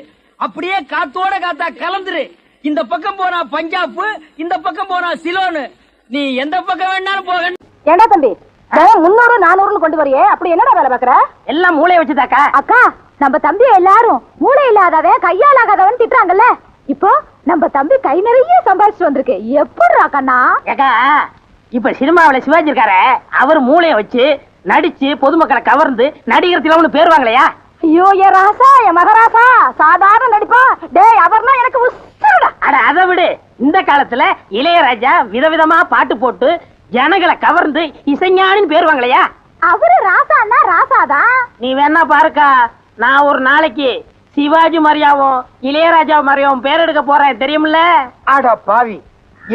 அப்படியே காத்தோட காத்தா கலந்துரு. இந்த பக்கம் போனா பஞ்சாப், இந்த பக்கம் போனா சிலோனு. நீ எந்த பக்கம் வேணாலும் போக.
ஏண்டா தம்பி, 300 400 கொண்டு வரையே, அப்படி என்னடா வேலை பாக்குற?
எல்லாம் மூளைய வச்சுதாக்கா.
அக்கா, நம்ம தம்பி எல்லாரும் மூளை இல்லாதவன் கையால் ஆகாதவன் திட்டுறாங்கல்ல. இப்போ நம்ம தம்பி கை நிறைய சம்பாதிச்சு வந்திருக்கு. எப்படிடா கண்ணா?
ஏக்கா, இப்ப சினிமாவில சிவாஜி இருக்காரு, அவர் மூளைய வச்சு நடிச்சு பொதுமக்களை கவர்ந்து நடிகர் திலகம்னு பேர் வாங்கலையா?
ஐயோ என் ராசா என் மகராசா சாதாரண நடிப்பா டேய் அவர்னா எனக்கு உசுருடா.
அட அதை விடு. இந்த காலத்துல இளையராஜா விதவிதமா பாட்டு போட்டு ஜனங்களை கவர்ந்து இசைஞானின்னு பேர் வாங்கலையா?
அவரு ராசான்னா ராசாதான்.
நீ வேணா பாருக்கா, நான் ஒரு நாளைக்கு சிவாஜி மாதிரியாவும் இளையராஜா மாதிரியாவும் பேர் எடுக்க போறேன் தெரியுமில்ல?
ஆடா பாவி,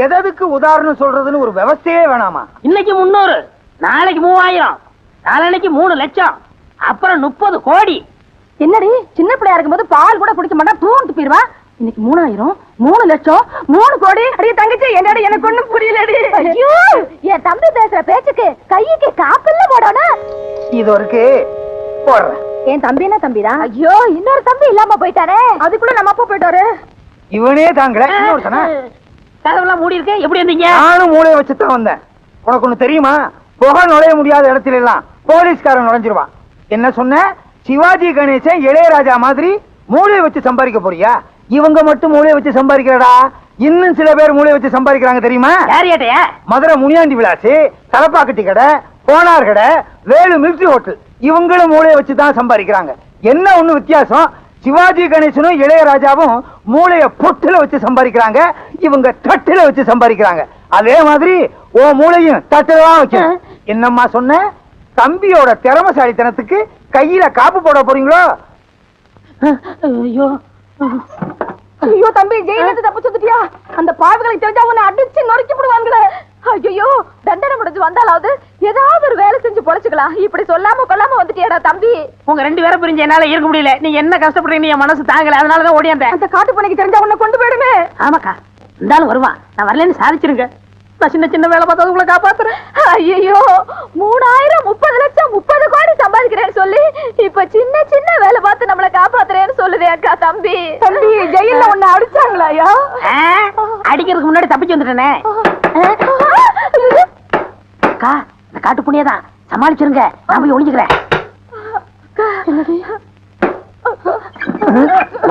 எதற்கு உதாரணம் சொல்றதுன்னு ஒரு விவசாயே வேணாமா?
இன்னைக்கு 300, நாளைக்கு 3000, நாளைக்கு 3 லட்சம், அப்புறம் 30 கோடி.
என்னடி சின்ன பிள்ளையா இருக்கும்போது பால் கூட குடிக்க மாட்டா தூண்டு போயிருவா. இன்னைக்கு 3000, 3 லட்சம், 3 கோடி. அடியே தங்கச்சி என்னடி எனக்கு ஒண்ணும் புரியலடி. ஐயோ என் தம்பி பேசுற பேச்சுக்கு கைக்கு காப்பில்ல போடணும்.
இது ஒரு போடுறேன்.
என் தம்பினா தம்பிதான். ஐயோ இன்னொரு தம்பி இல்லாம போயிட்டாரே, அதுக்குள்ள நம்ம அப்பா போயிட்டாரு.
இவனே தாங்களே இன்னொருத்தனா?
கதவெல்லாம் மூடி இருக்கு, எப்படி இருந்தீங்க?
நானும் மூளையை வச்சுதான் வந்தேன். உனக்கு ஒண்ணு தெரியுமா? புகை நுழைய முடியாத இடத்துல எல்லாம் போலீஸ்காரன் நுழைஞ்சிருவான். என்ன சொன்ன? சிவாஜி கணேசன் இளையராஜா மாதிரி மூளையை வச்சு சம்பாதிக்க போறியா? இவங்க மட்டும் மூளையை வச்சு சம்பாதிக்கிறடா, இன்னும் சில பேர் மூளையை வச்சு சம்பாதிக்கிறாங்க தெரியுமா?
யாரியாட்டையா?
மதுரை முனியாண்டி விலாசு, தலப்பாக்கட்டி கடை, கோனார் கடை, வேலு மிலிட்டரி ஹோட்டல், இவங்களும் மூளையை வச்சுதான் சம்பாதிக்கிறாங்க. என்ன ஒண்ணு வித்தியாசம்? சிவாஜி கணேசனும் இளையராஜாவும் மூளைய பொட்டுல வச்சு சம்பாதிக்கிறாங்க, இவங்க தட்டுல வச்சு சம்பாதிக்கிறாங்க. அதே மாதிரி ஓ மூளையும் தட்டுல தான் வைக்கணும். என்னம்மா சொன்ன? தம்பியோட திறமசாலித்தனத்துக்கு கையில காப்பு போட போறீங்களோ?
ஐயோ
ஐயோ தம்பி ஜெயில தப்பு சுத்திட்டியா? அந்த பாவிகளை தெரிஞ்சா உன்னை அடிச்சு நொறுக்கி விடுவாங்களே. ஐயோ தண்டனை முடிஞ்சு வந்தாலாவது ஏதாவது ஒரு வேலை செஞ்சு பொழைச்சுக்கலாம். இப்படி சொல்லாம கொள்ளாம வந்துட்டியாடா தம்பி.
உங்க 2 பேரை பிரிஞ்சு என்னால இருக்க முடியல. நீங்க என்ன கஷ்டப்படுறீங்க என் மனசு தாங்கல, அதனாலதான் ஓடியாந்தேன்.
அந்த காட்டு பணிக்கு தெரிஞ்சா உன்னை கொண்டு போயிடுமே.
ஆமாக்கா, இருந்தாலும் வருவான். நான் வரலன்னு சாதிச்சிருங்க. நான் சின்ன சின்ன வேலை பார்த்தா உங்களை காப்பாத்துறேன்.
ஐயோ 3000, 30 லட்சம், 30 கோடி சம்பாதிக்கிறேன்னு சொல்லி இப்ப சின்ன சின்ன வேலை பார்த்து நம்மள காப்பாத்துறேன்னு சொல்லுதே அக்கா தம்பி. தம்பி ஜெயில உன்னை அடிச்சாங்களா? ஐயா
அடிக்கிறதுக்கு முன்னாடி தப்பிச்சு வந்துட்டேனே. அக்கா இந்த காட்டு புண்ணியதான், சமாளிச்சிருங்க. நான் போய் ஒளிஞ்சுக்கிறேன்.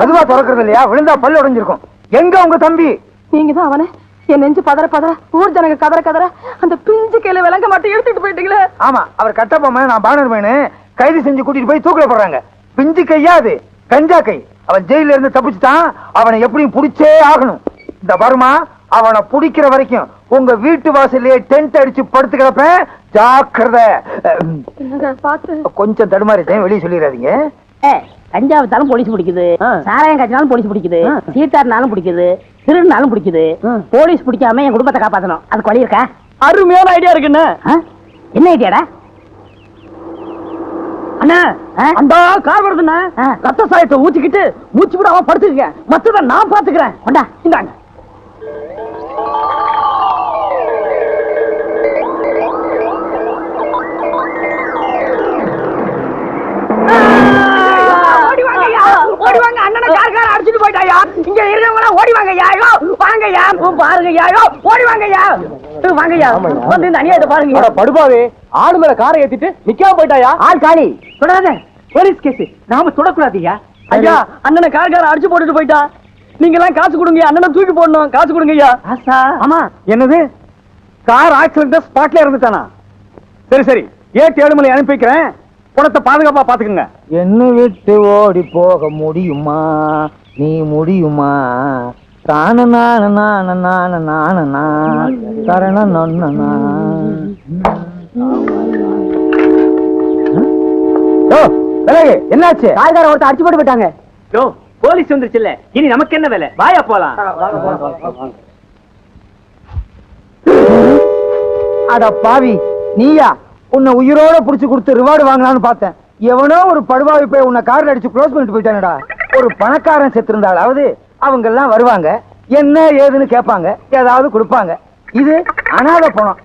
அதுவா திறக்கிறது இல்லையா? விழுந்தா பல்லு உடைஞ்சிருக்கும். எங்க உங்க தம்பி?
நீங்க தான் அவனே என் நெஞ்சு பதற பதற ஊர் ஜனங்க கதற கதற அந்த பிஞ்சு கையில விளங்க மாட்டேன் எடுத்துட்டு போயிட்டீங்களே.
ஆமா, அவர் கட்டப்பொம்மை, நான் பானர் மேனு கைது செஞ்சு கூட்டிட்டு போய் தூக்கில போடுறாங்க. பிஞ்சு கையா அது? கஞ்சா கை. அவன் ஜெயில இருந்து தப்பிச்சுட்டான். அவனை எப்படியும் புடிச்சே ஆகணும். இந்த வருமா அவனை புடிக்கிற வரைக்கும் உங்க வீட்டு வாசல்லையே டென்ட் அடிச்சு படுத்து கிடப்பேன். ஜாக்கிரதை. கொஞ்சம் தடுமாறிட்டேன், வெளியே சொல்லிடாதீங்க.
கஞ்சா வித்தாலும் போலீஸ் பிடிக்குது, சாராயம் காய்ச்சினாலும் போலீஸ் பிடிக்குது, சீட்டாருனாலும் பிடிக்குது, திருநாலும் பிடிக்குது. போலீஸ் பிடிக்காம என் குடும்பத்தை காப்பாத்தணும். அதுக்கு வழி இருக்கா?
அருமையான ஐடியா இருக்குன்னு.
என்ன ஐடியாடா?
அண்ணா அந்த கார் வருதுண்ணா, ரத்த சாயத்தை ஊத்திக்கிட்டு மூச்சு விடாம படுத்துக்கங்க, மத்தத நான் பாத்துக்கிறேன்.
கொண்டா
இந்தாங்க.
ஓடிவாங்க, அண்ணனை கார்கார அடிச்சுட்டு போயிட்டாயா. இங்க இருக்கவங்க ஓடிவாங்கய்யா. வாங்கய்யா, பாருங்கய்யா, ஓடிவாங்கய்யா, வாங்கய்யா. வந்து இந்த அநியாயத்தை பாருங்க.
படுபாவே, ஆடு மேல காரை ஏத்திட்டு நிக்காம போயிட்டாயா?
ஆள் காலி.
தொடாத, போலீஸ் கேஸ். நாம தொடக்கூடாதீங்க. ஐயா, அண்ணனை கார்கார அடிச்சு போட்டுட்டு போயிட்டா. நீங்க எல்லாம் காசு கொடுங்க, அண்ணனை தூக்கி போடணும். காசு கொடுங்க ஐயா.
ஆமா, என்னது? கார் ஆக்சிடென்ட் ஸ்பாட்ல இருந்துட்டானா? சரி சரி, ஏட்டு ஏழுமலை அனுப்பி வைக்கிறேன். பணத்தை பாதுகாப்பா பாத்துக்கங்க. என்ன விட்டு ஓடி போக முடியுமா? நீ முடியுமா? தான நான நான நான நான கரண நொன்னா. என்னாச்சு?
காய்கார ஒருத்தர் அடிச்சு போட்டு போயிட்டாங்க.
போலீஸ் வந்துருச்சு இல்ல, இனி நமக்கு என்ன வேலை? வாயா போலாம்.
அட பாவி, நீயா? உன்னை உயிரோட புடிச்சு கொடுத்து ரிவார்டு வாங்கலாம்னு பார்த்தேன். எவனோ ஒரு படுபாவி போய் உன்னை கார்ல அடிச்சு க்ளோஸ் பண்ணிட்டு போயிட்டானடா. ஒரு பணக்காரன் செத்து இருந்தாலாவது அவங்க எல்லாம் வருவாங்க, என்ன ஏதுன்னு கேட்பாங்க, ஏதாவது கொடுப்பாங்க. இது அனாதை பணம்.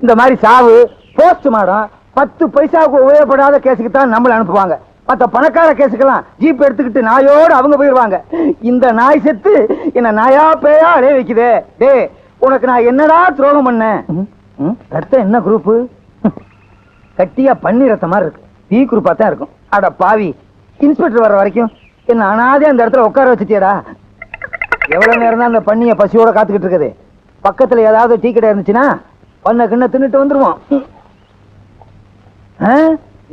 இந்த மாதிரி சாவு, போஸ்ட் மார்டம், 10 பைசாவுக்கு உபயோகப்படாத கேஸுக்கு தான் நம்மள அனுப்புவாங்க. மத்த பணக்கார கேஸுக்கெல்லாம் ஜீப் எடுத்துக்கிட்டு நாயோடு அவங்க போயிருவாங்க. இந்த நாய் செத்து என்ன நாயா பேயா அடைய வைக்குதே. டே, உனக்கு நான் என்னடா துரோகம் பண்ணேன்? ரத்தம் என்ன குரூப்? கட்டியா பண்ணி ரத்த மாதிரி இருக்கு. பி குரூப்பா தான் இருக்கும். அட பாவி, இன்ஸ்பெக்டர் வர்ற வரைக்கும் என்ன அனாதே அந்த இடத்துல உட்கார வச்சுட்டியடா. எவ்வளவு நேரம் தான் அந்த பண்ணிய பசியோட காத்துக்கிட்டு இருக்குது. பக்கத்துல ஏதாவது டீ கடை இருந்துச்சுன்னா பண்ண கிண்ண தின்னுட்டு வந்துருவான்.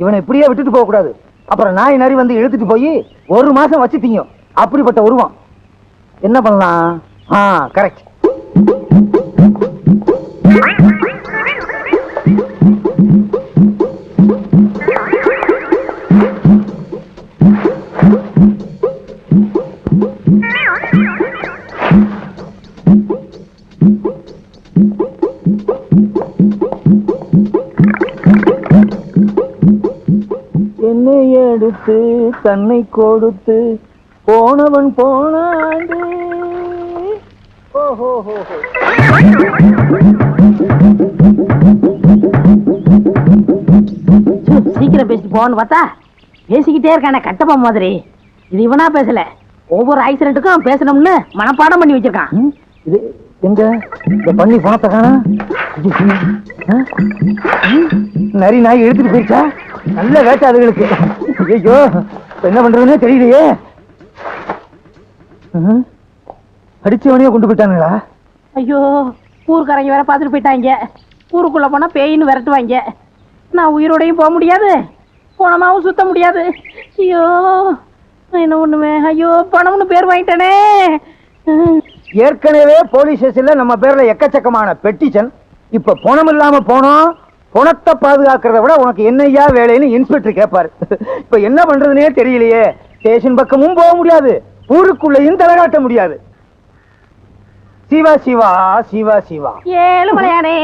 இவனை இப்படியே விட்டுட்டு போக கூடாது. அப்புறம் நாய் நரி வந்து இழுத்துட்டு போய் 1 மாசம் வச்சுட்டீங்க. அப்படிப்பட்ட உருவம். என்ன பண்ணலாம்? கரெக்ட். என்னை எடுத்து தன்னை கொடுத்து போனவன் போனாண்டு. ஓஹோ
சீக்கிரம் பேசிட்டு போன்னு பார்த்தா பேசிக்கிட்டே இருக்கானே கட்டப்பா மாதிரி. இது இவனா பேசல, ஒவ்வொரு ஆக்சிடென்ட்டுக்கும் பேசணும்னு மனப்பாடம் பண்ணி வச்சிருக்கான்.
இது எங்க இந்த பண்ணி பணத்தை காணா? நரி நாய் எடுத்துட்டு போயிடுச்சா? நல்ல வேட்டை அதுகளுக்கு. ஐயோ என்ன பண்றதுன்னே தெரியலையே. அடிச்சவனையே கொண்டு போயிட்டானுங்களா?
ஐயோ ஊருக்காரங்க வேற பார்த்துட்டு போயிட்டாங்க. ஊருக்குள்ள போனா பேயின்னு விரட்டுவாங்க. நான் உயிரோடையும் போக முடியாது, பணமாவும் சுத்த முடியாது. ஐயோ என்ன ஒண்ணுமே. ஐயோ பணம்னு பேர் வாங்கிட்டானே.
ஏற்கனவே போலீஸ் ஸ்டேஷன்ல நம்ம பேர்ல எக்கச்சக்கமான பெட்டிஷன். இப்ப பணம் இல்லாம போனோம். பணத்தை பாதுகாக்கிறத விட உனக்கு என்னையா வேலைன்னு இன்ஸ்பெக்டர் கேட்பாரு. இப்ப என்ன பண்றதுன்னே தெரியலையே. ஸ்டேஷன் பக்கமும் போக முடியாது, ஊருக்குள்ளேயும் தலைகாட்ட முடியாது. சிவா சிவா சிவா சிவா.
ஏழுமலையானே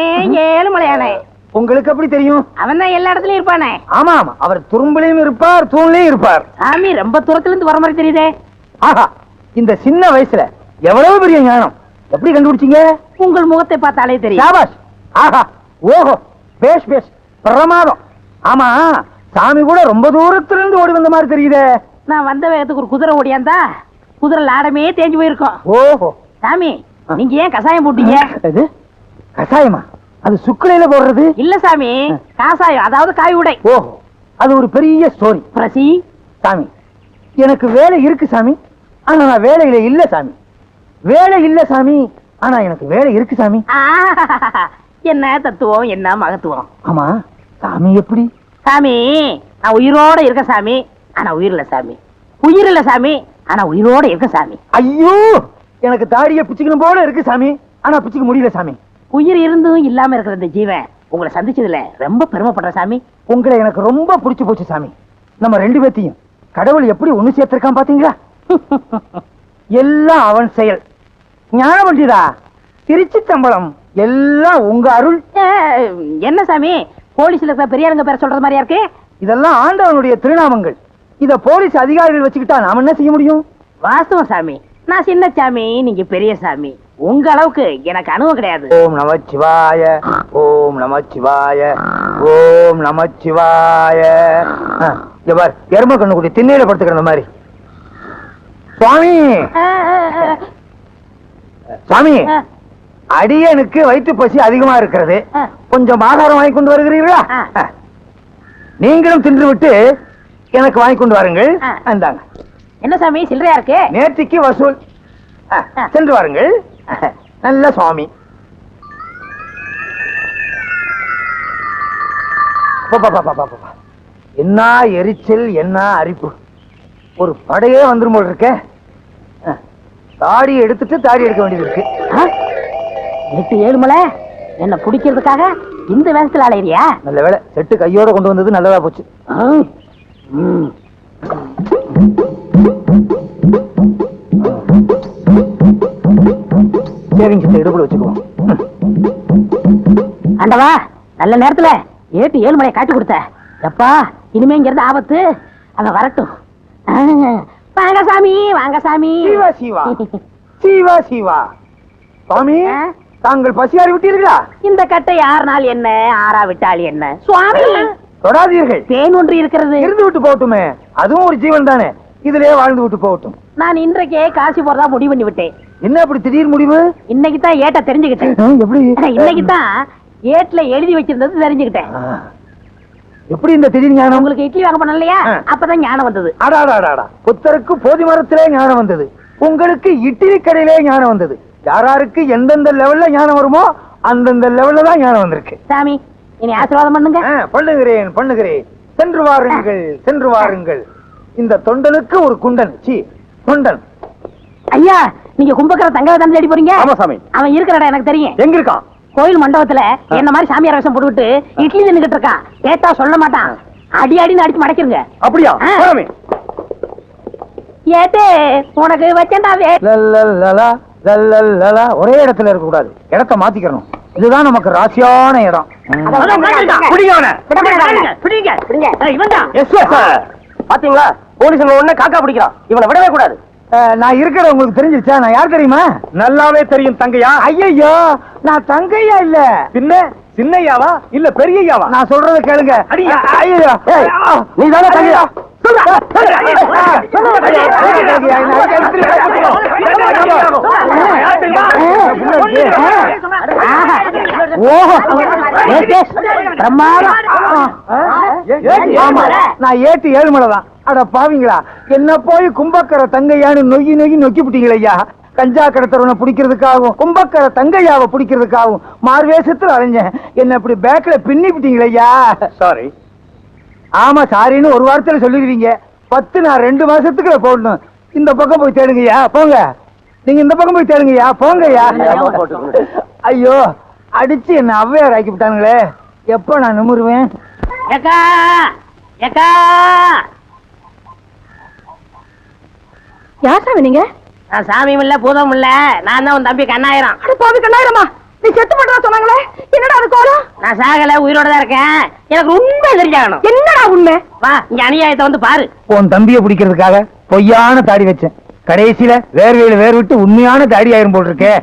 ஏழுமலையானே.
உங்களுக்கு எப்படி தெரியும்?
அவன் தான் எல்லா இடத்துலயும் இருப்பானே.
ஆமா ஆமா, அவர் துரும்புலையும் இருப்பார், தூண்லையும் இருப்பார்.
சாமி ரொம்ப தூரத்துல இருந்து வர மாதிரி தெரியுதே.
ஆஹா, இந்த சின்ன வயசுல எவ்வளவு பெரிய ஞானம். எப்படி கண்டுபிடிச்சீங்க?
உங்கள் முகத்தை பார்த்தாலே தெரியும்.
சாபாஷ். ஆஹா, ஓஹோ, பேஷ் பேஷ், பிரமாதம். ஆமா, சாமி கூட ரொம்ப தூரத்துல இருந்து ஓடி வந்த மாதிரி தெரியுதே.
நான் வந்த வேகத்துக்கு ஒரு குதிரை ஓடியாந்தா குதிரை லாடமே தேஞ்சு போயிருக்கோம்.
ஓஹோ.
சாமி நீங்க ஏன் கசாயம் போட்டீங்க?
இது கசாயமா? அது சுக்குலையில போடுறது
இல்ல சாமி, காசாயம், அதாவது காய் உடை.
ஓஹோ, அது ஒரு பெரிய ஸ்டோரி.
பிரசி
சாமி, எனக்கு வேலை இருக்கு சாமி, ஆனா நான் வேலையில இல்ல சாமி. வேலை இல்ல சாமி, ஆனா எனக்கு வேலை இருக்கு சாமி.
என்ன தத்துவம், என்ன மகத்துவம்.
ஆமா, சாமி எப்படி?
சாமி நான் உயிரோட இருக்க சாமி, ஆனா உயிர் இல்ல சாமி. உயிர் இல்ல சாமி, ஆனா உயிரோட இருக்க சாமி.
ஐயோ, எனக்கு தாடியை பிச்சுக்கணும் போல இருக்கு சாமி, ஆனா பிச்சுக்க முடியல சாமி.
உயிர் இருந்தும் இல்லாம இருக்கிற இந்த ஜீவன் உங்களை சந்திச்சதுல ரொம்ப பெருமைப்படுற சாமி.
உங்களை எனக்கு ரொம்ப பிடிச்சு போச்சு சாமி. நம்ம 2 பேத்தையும் கடவுள் எப்படி ஒண்ணு சேர்த்திருக்கான் பாத்தீங்களா? எல்லாம் அவன் செயல். ஞான பண்டிதா, திருச்சி சம்பளம், எல்லாம் உங்க அருள்.
என்ன சாமி போலீஸ்ல இருக்கிற பெரியாருங்க பேர் சொல்றது மாதிரியா இருக்கு?
இதெல்லாம் ஆண்டவனுடைய திருநாமங்கள். இத போலீஸ் அதிகாரிகள் வச்சுக்கிட்டா நாம என்ன செய்ய முடியும்?
வாஸ்தவம் சாமி, நான் சின்ன சாமி, நீங்க பெரிய சாமி. உங்க அளவுக்கு எனக்கு அனுபவம் கிடையாது.
ஓம் நமச்சிவாய, ஓம் நமச்சிவாய, ஓம் நமச்சிவாய. இங்க பார், எருமை கண்ணு குட்டி திண்ணையில படுத்துக்கிற மாதிரி. சுவாமி சுவாமி, அடியனுக்கு வயிற்று பசி அதிகமா இருக்கிறது, கொஞ்சம் ஆகாரம் வாங்கி கொண்டு வருகிறீர்களா? நீங்களும் தின்று விட்டு எனக்கு வாங்கி கொண்டு வாருங்கள். அந்தாங்க.
என்ன சாமி சில்லறையா இருக்கு?
நேற்றுக்கு வசூல். சென்று வாருங்கள். நல்ல சுவாமி. என்ன எரிச்சல், என்ன அரிப்பு. ஒரு படையே வந்துரும் போல இருக்க. தாடி எடுத்துட்டு தாடி எடுக்க வேண்டியது இருக்கு.
8-7 மலை என்ன பிடிக்கிறதுக்காக இந்த வேகத்துல அலையிறியா?
நல்ல வேலை, செட்டு கையோட கொண்டு வந்தது நல்லதா போச்சு. சரிங்க, இடுப்புல வச்சுக்குவோம்.
ஆண்டவா, நல்ல நேரத்துல 8-7 மலையை காட்டி கொடுத்த. எப்பா, இனிமே இங்க இருந்து ஆபத்து. அவன் வரட்டும். வாங்க சாமி, வாங்க சாமி.
சிவா சிவா சிவா சிவா. சுவாமி, தாங்கள் பசியாறி விட்டீர்களா?
இந்த கட்டை 6 நாள் என்ன, 6ஆ விட்டால் என்ன? சுவாமி
தொடாதீர்கள்.
தேன் ஒன்று இருக்கிறது.
இருந்து விட்டு போகட்டுமே, அதுவும் ஒரு ஜீவன் தானே, இதுலயே வாழ்ந்து விட்டு போகட்டும்.
நான் இன்றைக்கே காசி போறதா முடிவு பண்ணி விட்டேன்.
என்ன அப்படி திடீர் முடிவு?
இன்னைக்கு தான் ஏட்ட தெரிஞ்சுக்கிட்டேன்.
எப்படி?
இன்னைக்கு தான் ஏட்ல எழுதி வச்சிருந்தது தெரிஞ்சுக்கிட்டேன்.
எப்படி இந்த திடீர் ஞானம்?
உங்களுக்கு இட்லி வாங்க பண்ணலையா? அப்பதான் ஞானம் வந்தது.
அடாடாடாடா, புத்தருக்கு போதி மரத்திலே ஞானம் வந்தது, உங்களுக்கு இட்லி கடையிலே ஞானம் வந்தது. யாராருக்கு எந்தெந்த லெவல்ல ஞானம் வருமோ அந்தந்த லெவல்ல தான் ஞானம் வந்திருக்கு.
சாமி, இனி ஆசீர்வாதம் பண்ணுங்க.
பண்ணுகிறேன் பண்ணுகிறேன். சென்று வாருங்கள், சென்று வாருங்கள். இந்த தொண்டனுக்கு ஒரு குண்டன். சி தொண்டன்.
ஐயா, நீங்க கும்பக்கர தங்க தான் தேடி போறீங்க?
ஆமா சாமி.
அவன் இருக்கிற இடம் எனக்கு தெரியும்.
எங்க இருக்கான்?
கோயில் மண்டபத்துல என்ன மாதிரி சாமியார் வேஷம் போட்டுக்கிட்டு இட்லி தின்னுகிட்டு இருக்கான். கேட்டா சொல்ல மாட்டான். அடி அடின்னு அடிச்சு மடக்கிருங்க.
அப்படியா? சாமி.
ஏத்தே உனக்கு வச்சேன்டாவே.
லல்லலலா, லல்லலலா. ஒரே இடத்துல இருக்க கூடாது, இடத்தை மாத்திக்கணும். இதுதான் நமக்கு ராசியான இடம்.
பாத்தீங்களா, போலீஸ் உடனே காக்கா பிடிக்கிறான். இவனை விடவே கூடாது.
நான் இருக்கிற உங்களுக்கு தெரிஞ்சிருச்சா? நான் யார் தெரியுமா? நல்லாவே தெரியும். தங்கையா? ஐயோ, நான் தங்கையா இல்ல, பின்ன சின்னையாவா இல்ல பெரியயாவா? நான் சொல்றத கேளுங்க. ஐயோ, நீ தானே தங்கையா? நான் ஏட்டு ஏழுமலைதான். அட பாவீங்களா, என்ன போய் கும்பக்கர தங்கையான்னு நொய்யி நொய்யி நொக்கி விட்டீங்களா? கஞ்சா கடத்தரவனை பிடிக்கிறதுக்காகவும் கும்பக்கர தங்கையாவை பிடிக்கிறதுக்காகவும் மார்வேஷத்துல அலைஞ்சேன். என்ன இப்படி பேக்ல பின்னி விட்டீங்களா? சாரி. ஆமா, சாரின்னு ஒரு வாரத்துல சொல்லிடுவீங்க. 10 நான் 2 மாசத்துக்குள்ள போடணும். இந்த பக்கம் போய் தேடுங்கய்யா, போங்க. நீங்க இந்த பக்கம் போய் தேடுங்கய்யா, போங்கய்யா. ஐயோ, அடிச்சு என்ன அவ்வையார் ஆக்கி விட்டானுங்களே. எப்ப நான் நிமிருவேன்?
ஏக்கா ஏக்கா,
யார் சாமி நீங்க?
நான் சாமியும் இல்ல பூதமும் இல்ல, நான் தான் உன் தம்பி கண்ணாயிரம்.
அட பாவி கண்ணாயிரமா, நீ செத்து போட்டதா சொன்னாங்களே, என்னடா அது கோலம்?
நான் சாகல, உயிரோட தான் இருக்கேன். எனக்கு உண்மை தெரிஞ்சாகணும்.
என்னடா உண்மை?
வா, இங்க அநியாயத்தை வந்து பாரு.
உன் தம்பியை பிடிக்கிறதுக்காக பொய்யான தாடி வச்சேன். கடைசியில வேர்வையில வேர் விட்டு உண்மையான தாடி ஆயிரும் போல் இருக்கே.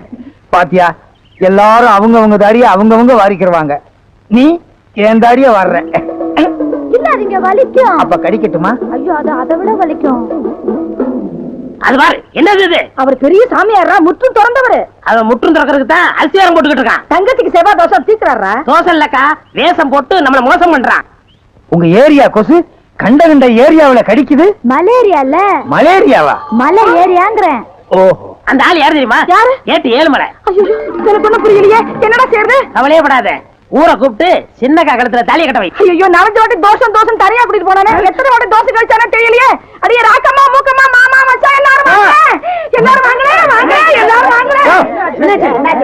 பாத்தியா, எல்லாரும் அவங்கவங்க தாடிய அவங்கவங்க வாரிக்கிறவாங்க. நீ என் தாடிய வர்ற.
இல்ல, அதுங்க வலிக்கும்.
அப்ப கடிக்கட்டுமா?
ஐயோ, அது அதை விட வலிக்கும்.
அது பாரு, என்னது இது?
அவர் பெரிய சாமியாரா, முற்றும் திறந்தவரு.
அவன் முற்றும் திறக்கிறதுக்கு தான் அல்சியாரம் போட்டுக்கிட்டு இருக்கான்.
தங்கத்துக்கு செவ்வாய் தோஷம் தீர்க்கிறாரா?
தோசை இல்லக்கா, வேஷம் போட்டு நம்மள மோசம் பண்றான்.
உங்க ஏரியா கொசு கண்ட கண்ட ஏரியாவுல கடிக்குது.
மலேரியா இல்ல,
மலேரியாவா?
மலை ஏரியாங்கிறேன்.
ஓஹோ.
அந்த ஆள் யாரு தெரியுமா?
யாரு?
ஏட்டு ஏழுமலை.
ஐயோ, எனக்கு ஒண்ணும் புரியலையே. என்னடா செய்யறது?
கவலையே படாத, ஊரை கூப்பிட்டு சின்னக்கா கழுத்துல தாலியை கட்ட வை.
ஐயோ, 4 வாட்டி தோஷம் தோஷம் தரையா கூட்டிட்டு போனானே. எத்தனை வாட்டி தோசை கழிச்சானே தெரியலையே. அடியே ராக்கம்மா, மூக்கம்மா, மாமா, மச்சான் எல்லாரும் வாங்க. எல்லாரும் வாங்களே, வாங்க, எல்லாரும் வாங்களே.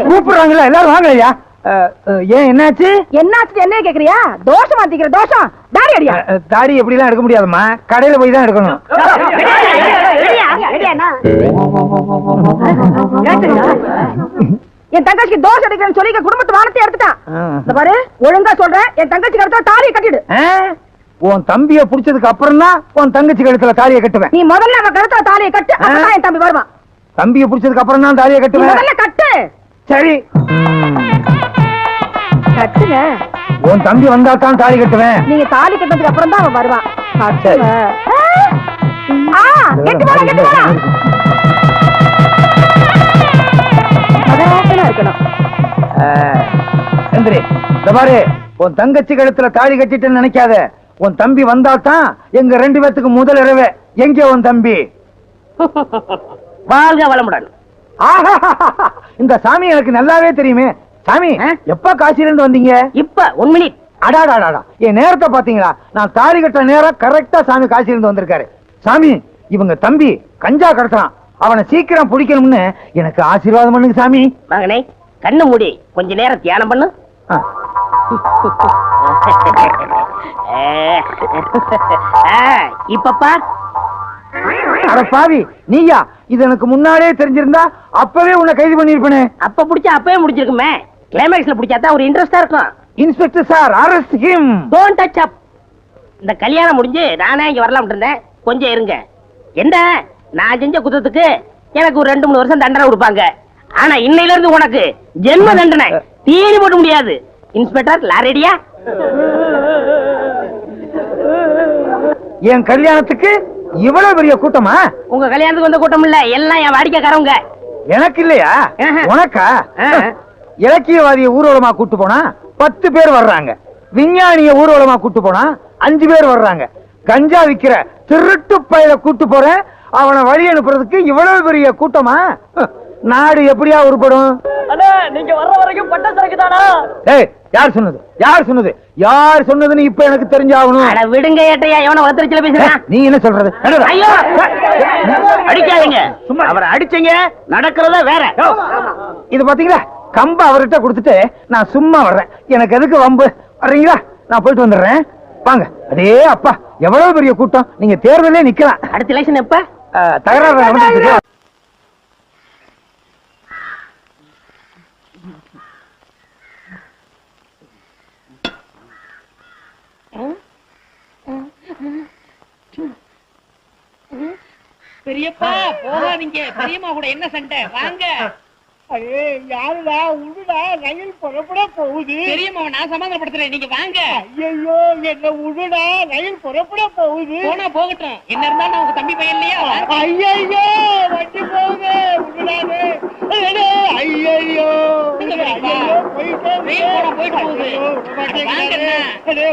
கூப்பிடுறாங்களா? எல்லாரும் வாங்கலையா? ஏன் என்னாச்சு?
என்னாச்சு என்ன கேக்குறியா? தோஷம் மாத்திக்கிற தோஷம். தாடி அடியா.
தாடி எப்படி எல்லாம் எடுக்க முடியாதுமா, கடையில போய் தான் எடுக்கணும்.
என் தங்கச்சிக்கு தோசை அடிக்கிறேன்னு சொல்லி குடும்பத்து வானத்தை எடுத்துட்டான். இந்த பாரு, ஒழுங்கா சொல்றேன், என் தங்கச்சி கழுத்துல தாலியை கட்டிடு.
உன் தம்பிய புடிச்சதுக்கு அப்புறம் தான் உன் தங்கச்சி கழுத்துல தாலியை கட்டுவேன்.
நீ முதல்ல அவன் கழுத்துல தாலியை கட்டு, அப்பதான் என் தம்பி வருவான்.
தம்பிய புடிச்சதுக்கு அப்புறம் தான் தாலியை
நீ
கட்டுவேன்.
முதல்ல கட்டு.
சரி,
கட்டுங்க.
உன் தம்பி வந்தா தான் தாலி கட்டுவேன்.
நீங்க தாலி கட்டினதுக்கு அப்புறம் தான் அவன் வருவான்.
சரி.
கெட்டு போடா, கெட்டு போடா. மகராசனா இருக்கணும்.
எந்திரி. இந்த பாரு, உன் தங்கச்சி கழுத்துல தாலி கட்டிட்டேன்னு நினைக்காத. உன் தம்பி வந்தா தான் எங்க 2 பேத்துக்கு முதல் இரவே. எங்க உன் தம்பி?
வாழ்க வளமுடன்.
இந்த சாமி எனக்கு நல்லாவே தெரியுமே. சாமி, எப்ப காசில இருந்து வந்தீங்க?
இப்ப 1 மினிட்.
அடாடாடா, என் நேரத்தை பாத்தீங்களா? நான் தாலி கட்ட நேரம் கரெக்டா சாமி காசில இருந்து வந்திருக்காரு. சாமி, இவங்க தம்பி கஞ்சா கடத்துறான். அவனை சீக்கிரம் பிடிக்கணும்னு எனக்கு ஆசீர்வாதம் பண்ணுங்க சாமி.
மகனே, கண்ணு மூடி கொஞ்ச நேரம் தியானம் பண்ணு. இப்பப்பா
அட பாவி, நீயா? இது எனக்கு முன்னாடியே தெரிஞ்சிருந்தா அப்பவே உன்னை கைது பண்ணிருப்பேனே.
அப்ப புடிச்சா அப்பவே முடிச்சிருக்குமே. கிளைமேக்ஸ்ல புடிச்சாதான் ஒரு இன்ட்ரெஸ்டா இருக்கும்.
Inspector sir, arrest him.
Don't touch up. இந்த கல்யாணம் முடிஞ்சு நானே இங்க வரலாம் இருந்தேன். கொஞ்சம் இருங்க. என்ன, நான் செஞ்ச குத்தத்துக்கு எனக்கு ஒரு 2-3 வருஷம் தண்டனை கொடுப்பாங்க. ஆனா இன்னையில இருந்து உனக்கு ஜென்ம தண்டனை. தீனி போட முடியாது. இன்ஸ்பெக்டர் லாரெடியா?
என் கல்யாணத்துக்கு இவ்வளவு பெரிய கூட்டமா?
உங்க கல்யாணத்துக்கு வந்த கூட்டம் இல்ல, எல்லாம் என் வாடிக்கைக்காரவங்க.
எனக்கு இல்லையா? உனக்கா?
ஆஹா.
இலக்கியவாதிய ஊர்வலமா கூட்டு போனா 10 பேர் வர்றாங்க. விஞ்ஞானிய ஊர்வலமா கூட்டு போனா 5 பேர் வர்றாங்க. கஞ்சா விக்கிற திருட்டு பையல கூட்டு போறேன், அவனை வழி அனுப்புறதுக்கு இவ்வளவு பெரிய கூட்டமா? நாடு எப்படியா உருப்படும்?
நீங்க வர்ற வரைக்கும் பட்ட சரக்கு தானா?
ஏய், யார் சொன்னது யார் சொன்னது யார் சொன்னதுன்னு இப்ப எனக்கு தெரிஞ்சாகணும்.
அட விடுங்க ஏட்டையா, எவன ஒருத்தரிச்சல பேசுறான்.
நீ என்ன சொல்றது?
ஐயோ அடிக்காதீங்க, சும்மா அவரை அடிச்சீங்க, நடக்கிறத வேற.
இது பாத்தீங்களா, கம்ப அவர்கிட்ட கொடுத்துட்டு நான் சும்மா வர்றேன். எனக்கு எதுக்கு வம்பு? வர்றீங்களா? நான் போயிட்டு வந்துடுறேன். வாங்க. அடே அப்பா, எவ்வளவு பெரிய கூட்டம். நீங்க தேர்தலே நிக்கலாம்.
அடுத்த எலெக்ஷன் எப்ப?
தகராறு நடந்துட்டு
பெரியப்பா போகாதீங்க, பெரியம்மா கூட என்ன சண்டை? வாங்க.
யாருடா உடுடா, ரயில் புறப்பட போகுது.
பெரியம்மாவை நான் சமாதானப்படுத்துறேன், நீங்க வாங்க.
ஐயோ என்ன உடுடா, ரயில் புறப்பட போகுது.
போனா போகட்டும், என்ன இருந்தாலும் உங்க தம்பி பையன் இல்லையா?
ஐயோ வண்டி போகுது, உடுடாது. ஐயோ
போயிட்டு போகுது.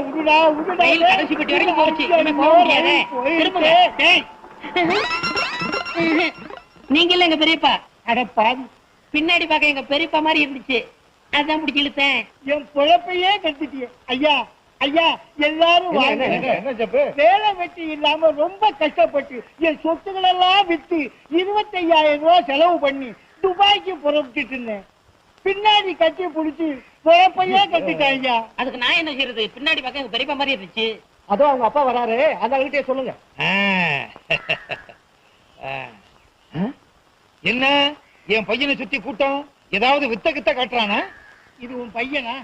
உடுடா உடுடா,
ரயில் கடைசி பெட்டி வரைக்கும் போச்சு, இனிமே போக முடியாது. திரும்புங்க. நீங்க இல்ல எங்க பெரியப்பா.
அடப்பாவி,
பின்னாடி பார்க்க எங்க பெரியப்பா மாதிரி இருந்துச்சு, அதான் பிடிச்சி இழுத்தேன்.
என் பொழப்பையே கட்டிட்டிய. ஐயா ஐயா, எல்லாரும் வாங்க. வேலை வெட்டி இல்லாம ரொம்ப கஷ்டப்பட்டு என் சொத்துக்கள் எல்லாம் வித்து 25,000 ரூபாய் செலவு பண்ணி துபாய்க்கு புறப்பட்டு இருந்தேன். பின்னாடி கட்டி புடிச்சு பொழப்பையே கட்டிட்டாங்க.
அதுக்கு நான் என்ன செய்யறது? பின்னாடி பார்க்க எங்க பெரியப்பா மாதிரி இருந்துச்சு.
அதோ அவங்க அப்பா வராரு, அந்த கிட்டே சொல்லுங்க.
என்ன என் பையனை சுத்தி கூட்டம் ஏதாவது வித்த கித்த காட்டுறானா?
இது உன் பையனா?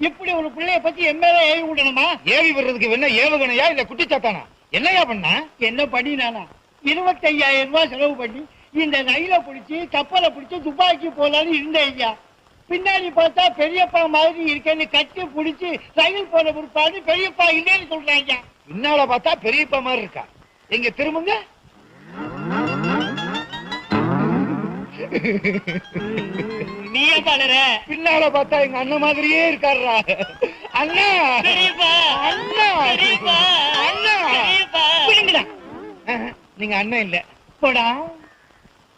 இப்படி ஒரு பிள்ளைய பத்தி எம்எல்ஏ ஏவி விடணுமா?
ஏவி விடுறதுக்கு என்ன ஏவுகணையா இல்ல குட்டிச்சாத்தானா? என்னையா பண்ணா?
என்ன பண்ணினானா? 25,000 ரூபாய் செலவு பண்ணி இந்த ரயில பிடிச்சி கப்பலை பிடிச்சி துபாய்க்கு போலான்னு இருந்தேன் ஐயா. பின்னாடி பார்த்தா பெரியப்பா மாதிரி இருக்கேன்னு கட்டி பிடிச்சி ரயில் போன பிற்பாடு பெரியப்பா இல்லைன்னு சொல்றாங்க.
பின்னால பார்த்தா பெரியப்பா மாதிரி இருக்கா? எங்க திரும்புங்க.
நீ பாடுற.
பின்னால பார்த்தா எங்க அண்ணன் மாதிரியே இருக்காருடா. அண்ணா
பெரியப்பா,
அண்ணா
பெரியப்பா,
அண்ணா
பெரியப்பா.
விடுங்கடா. நீங்க அண்ணன் இல்ல
போடா.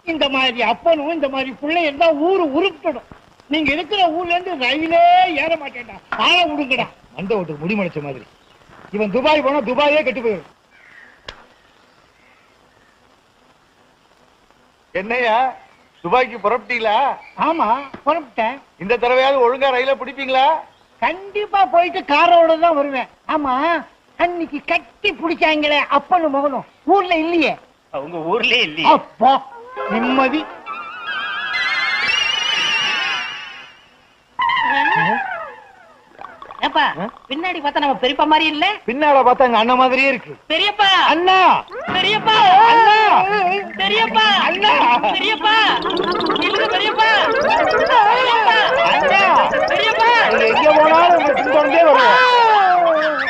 இந்த மாதிரி அப்பனும் இந்த மாதிரி பிள்ளை இருந்தா ஊரு உருப்பிடும். நீங்க இருக்கிற ஊர்ல இருந்து ரயிலே ஏற மாட்டேன்டா. ஆள விடுங்கடா.
மண்ட ஓட்டுக்கு முடிமலைச்ச மாதிரி. இவன் துபாய் போனா துபாயே கெட்டு போயிடும். என்னையா துபாய்க்கு புறப்பட்டீங்களா?
ஆமா புறப்பட்டேன்.
இந்த தடவையாவது ஒழுங்கா ரயில பிடிப்பீங்களா?
கண்டிப்பா போயிட்டு காரோட தான் வருவேன். ஆமா, அன்னைக்கு கட்டி பிடிச்சாங்களே அப்பனும் மகனும் ஊர்ல இல்லையே.
உங்க ஊர்லயே இல்லையே.
அப்பா நிம்மதி.
ஏப்பா, பின்னாடி பார்த்தா நம்ம பெரியப்பா மாதிரி இல்ல?
பின்னால பார்த்தா எங்க அண்ணன் மாதிரியே இருக்கு.
பெரியப்பா,
அண்ணா
பெரியப்பா,
அண்ணா
பெரியப்பா,
அண்ணா
பெரியப்பா, இல்ல பெரியப்பா, பெரியப்பா,
அண்ணா